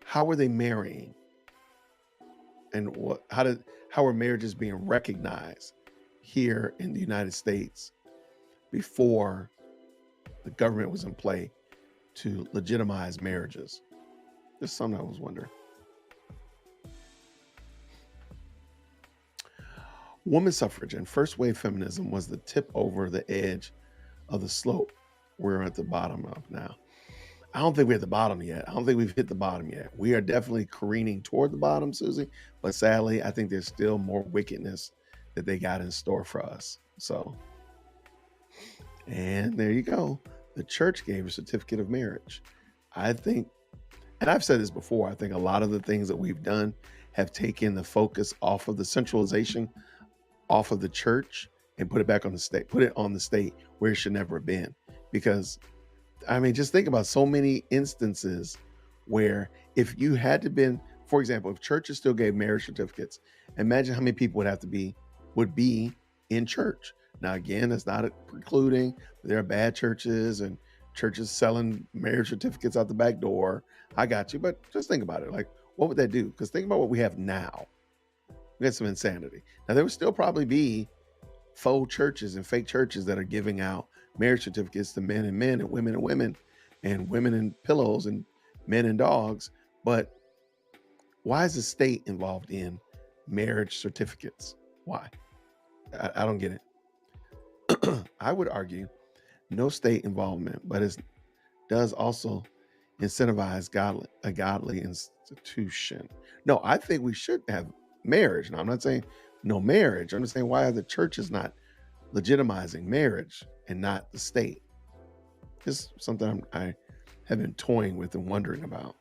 how were they marrying? And how were marriages being recognized here in the United States before the government was in play to legitimize marriages? Just something I was wondering. Woman suffrage and first wave feminism was the tip over the edge of the slope we're at the bottom of now. I don't think we're at the bottom yet. I don't think we've hit the bottom yet. We are definitely careening toward the bottom, Susie. But sadly, I think there's still more wickedness that they got in store for us. So, and there you go. The church gave a certificate of marriage. I think, and I've said this before, I think a lot of the things that we've done have taken the focus off of the centralization, off of the church, and put it back on the state, put it on the state where it should never have been. Because I mean, just think about so many instances where if you had to been, for example, if churches still gave marriage certificates, imagine how many people would be in church. Now, again, it's not precluding there are bad churches and churches selling marriage certificates out the back door. I got you, but just think about it. Like, what would that do? Because think about what we have now. We got some insanity. Now, there would still probably be faux churches and fake churches that are giving out marriage certificates to men and women and women and pillows and men and dogs. But why is the state involved in marriage certificates? Why? I don't get it. I would argue no state involvement, but it does also incentivize a godly institution. No, I think we should have marriage. Now, I'm not saying no marriage. I'm just saying, why are the churches not legitimizing marriage and not the state? It's something I have been toying with and wondering about.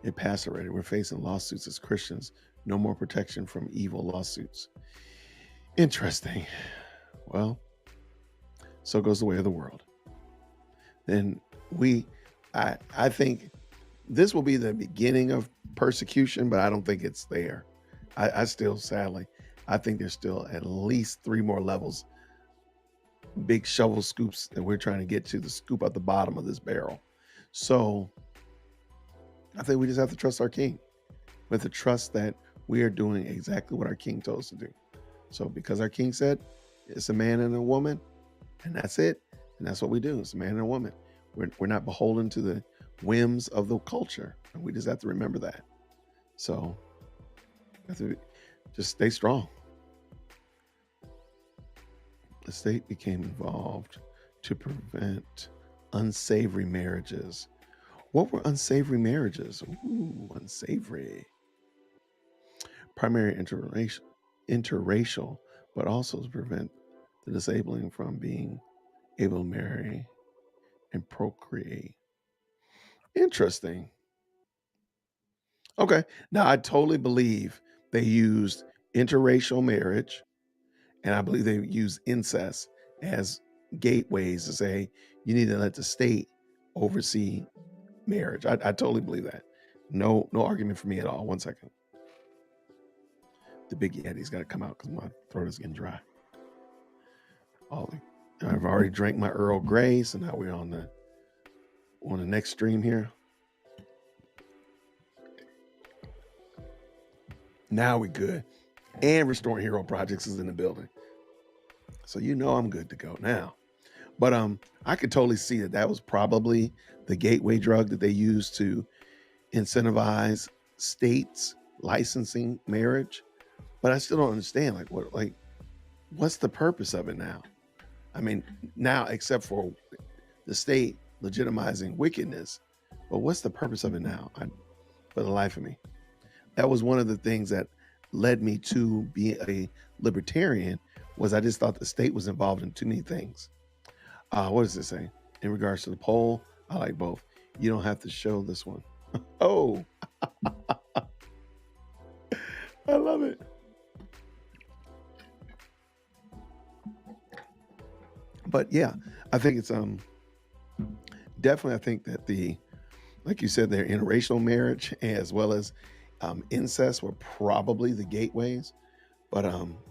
It passed already. We're facing lawsuits as Christians. No more protection from evil lawsuits. Interesting. Well, so goes the way of the world. Then I think this will be the beginning of persecution, but I don't think it's there. I still, sadly, I think there's still at least 3 more levels, big shovel scoops that we're trying to get to scoop out the bottom of this barrel. So I think we just have to trust our King. We have to trust that we are doing exactly what our King told us to do. So because our King said it's a man and a woman, and that's it, and that's what we do. It's a man and a woman. We're not beholden to the whims of the culture, and we just have to remember that. So we have to just stay strong. The state became involved to prevent unsavory marriages. What were unsavory marriages? Ooh, unsavory. Primary interracial, but also to prevent the disabling from being able to marry and procreate. Interesting. Okay. Now, I totally believe they used interracial marriage, and I believe they use incest as gateways to say you need to let the state oversee marriage. I totally believe that. No argument for me at all. One second. The big Yeti's got to come out because my throat is getting dry. I've already drank my Earl Grey, so now we're on the next stream here. Now we're good. And Restoring Hero Projects is in the building. So you know I'm good to go now. But I could totally see that was probably the gateway drug that they used to incentivize states licensing marriage. But I still don't understand, what's the purpose of it now? I mean, now, except for the state legitimizing wickedness, but what's the purpose of it now? For the life of me, that was one of the things that led me to be a libertarian. Was I just thought the state was involved in too many things. What does it say in regards to the poll? I like both. You don't have to show this one. Oh, I love it. But yeah, I think it's definitely. I think that like you said, their interracial marriage as well as incest were probably the gateways. But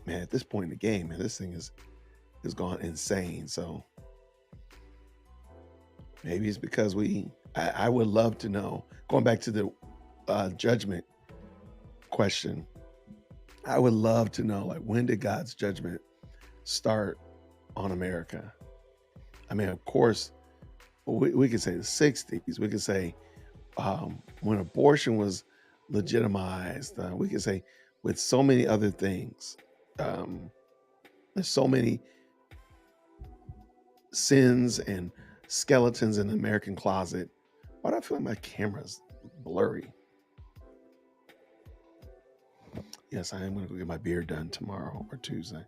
man, at this point in the game, man, this thing is gone insane. So maybe it's because I would love to know. Going back to the judgment question, I would love to know, when did God's judgment start on America? I mean, of course, we could say the 60s. We could say when abortion was legitimized. We could say with so many other things. There's so many sins and skeletons in the American closet. Why do I feel like my camera's blurry? Yes, I am going to go get my beard done tomorrow or Tuesday.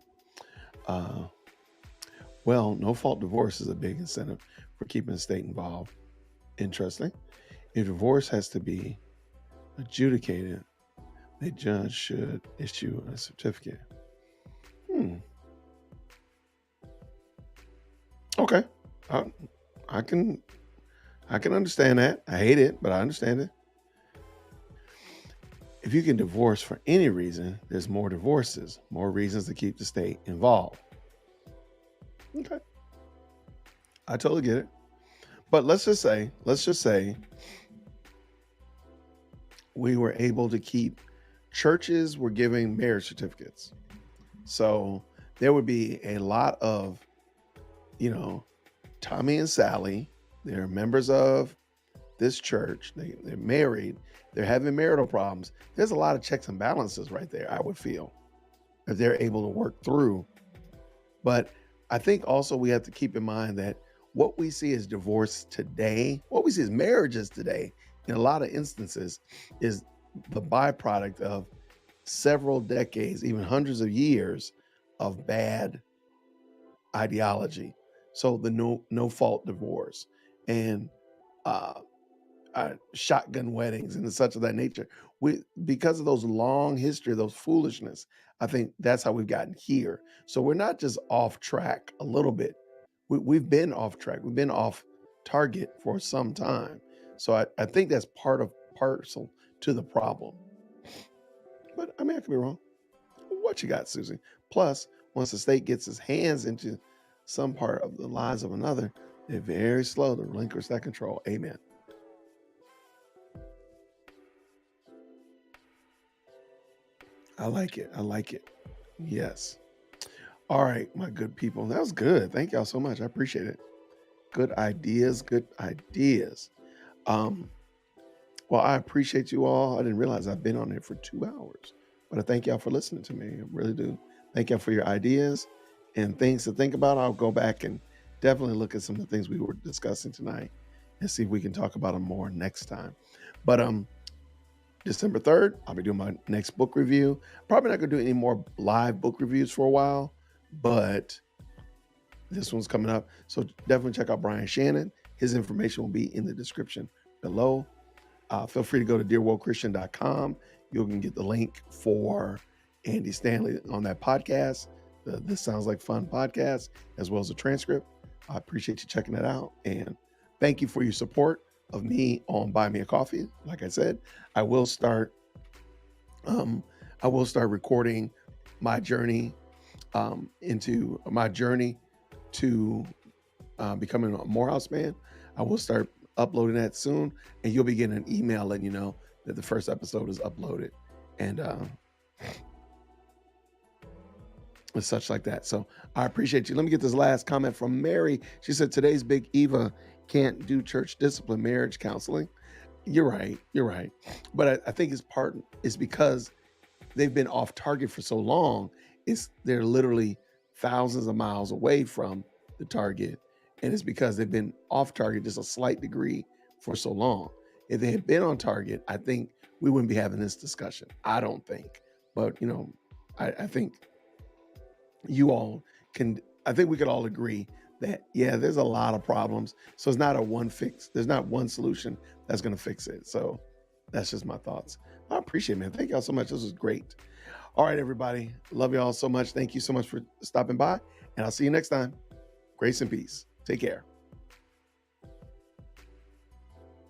Well, no-fault divorce is a big incentive for keeping the state involved. Interesting. If divorce has to be adjudicated, the judge should issue a certificate. Okay. I can understand that. I hate it, but I understand it. If you can divorce for any reason, there's more divorces, more reasons to keep the state involved. Okay. I totally get it. But let's just say we were able to keep, churches were giving marriage certificates. So there would be a lot of, Tommy and Sally, they're members of this church. They're married. They're having marital problems. There's a lot of checks and balances right there, I would feel, if they're able to work through. But I think also we have to keep in mind that what we see as divorce today, what we see as marriages today, in a lot of instances, is the byproduct of several decades, even hundreds of years of bad ideology. So the no fault divorce and shotgun weddings and such of that nature. Because of those long history, those foolishness, I think that's how we've gotten here. So we're not just off track a little bit. We've been off track. We've been off target for some time. So I think that's parcel to the problem. But I could be wrong. What you got, Susie? Plus, once the state gets its hands into some part of the lives of another, they're very slow to relinquish that control. Amen. I like it. Yes. All right, my good people. That was good. Thank y'all so much. I appreciate it. Good ideas. Well, I appreciate you all. I didn't realize I've been on here for 2 hours, but I thank y'all for listening to me. I really do. Thank y'all for your ideas and things to think about. I'll go back and definitely look at some of the things we were discussing tonight and see if we can talk about them more next time. But December 3rd, I'll be doing my next book review. Probably not going to do any more live book reviews for a while, but this one's coming up. So definitely check out Brian Shannon. His information will be in the description below. Feel free to go to dearworldchristian.com. You can get the link for Andy Stanley on that podcast, This Sounds Like Fun podcast, as well as a transcript. I appreciate you checking that out. And thank you for your support of me on Buy Me a Coffee. Like I said, I will start recording my journey into my journey to becoming a Morehouse man. I will start uploading that soon, and you'll be getting an email letting you know that the first episode is uploaded and such like that. So I appreciate you. Let me get this last comment from Mary. She said, today's big Eva can't do church discipline, marriage counseling. You're right. But I think it's because they've been off target for so long. They're literally thousands of miles away from the target. And it's because they've been off target just a slight degree for so long. If they had been on target, I think we wouldn't be having this discussion. I don't think. But, I think I think we could all agree that, yeah, there's a lot of problems. So it's not a one fix. There's not one solution that's going to fix it. So that's just my thoughts. I appreciate it, man. Thank y'all so much. This was great. All right, everybody. Love y'all so much. Thank you so much for stopping by. And I'll see you next time. Grace and peace. Take care.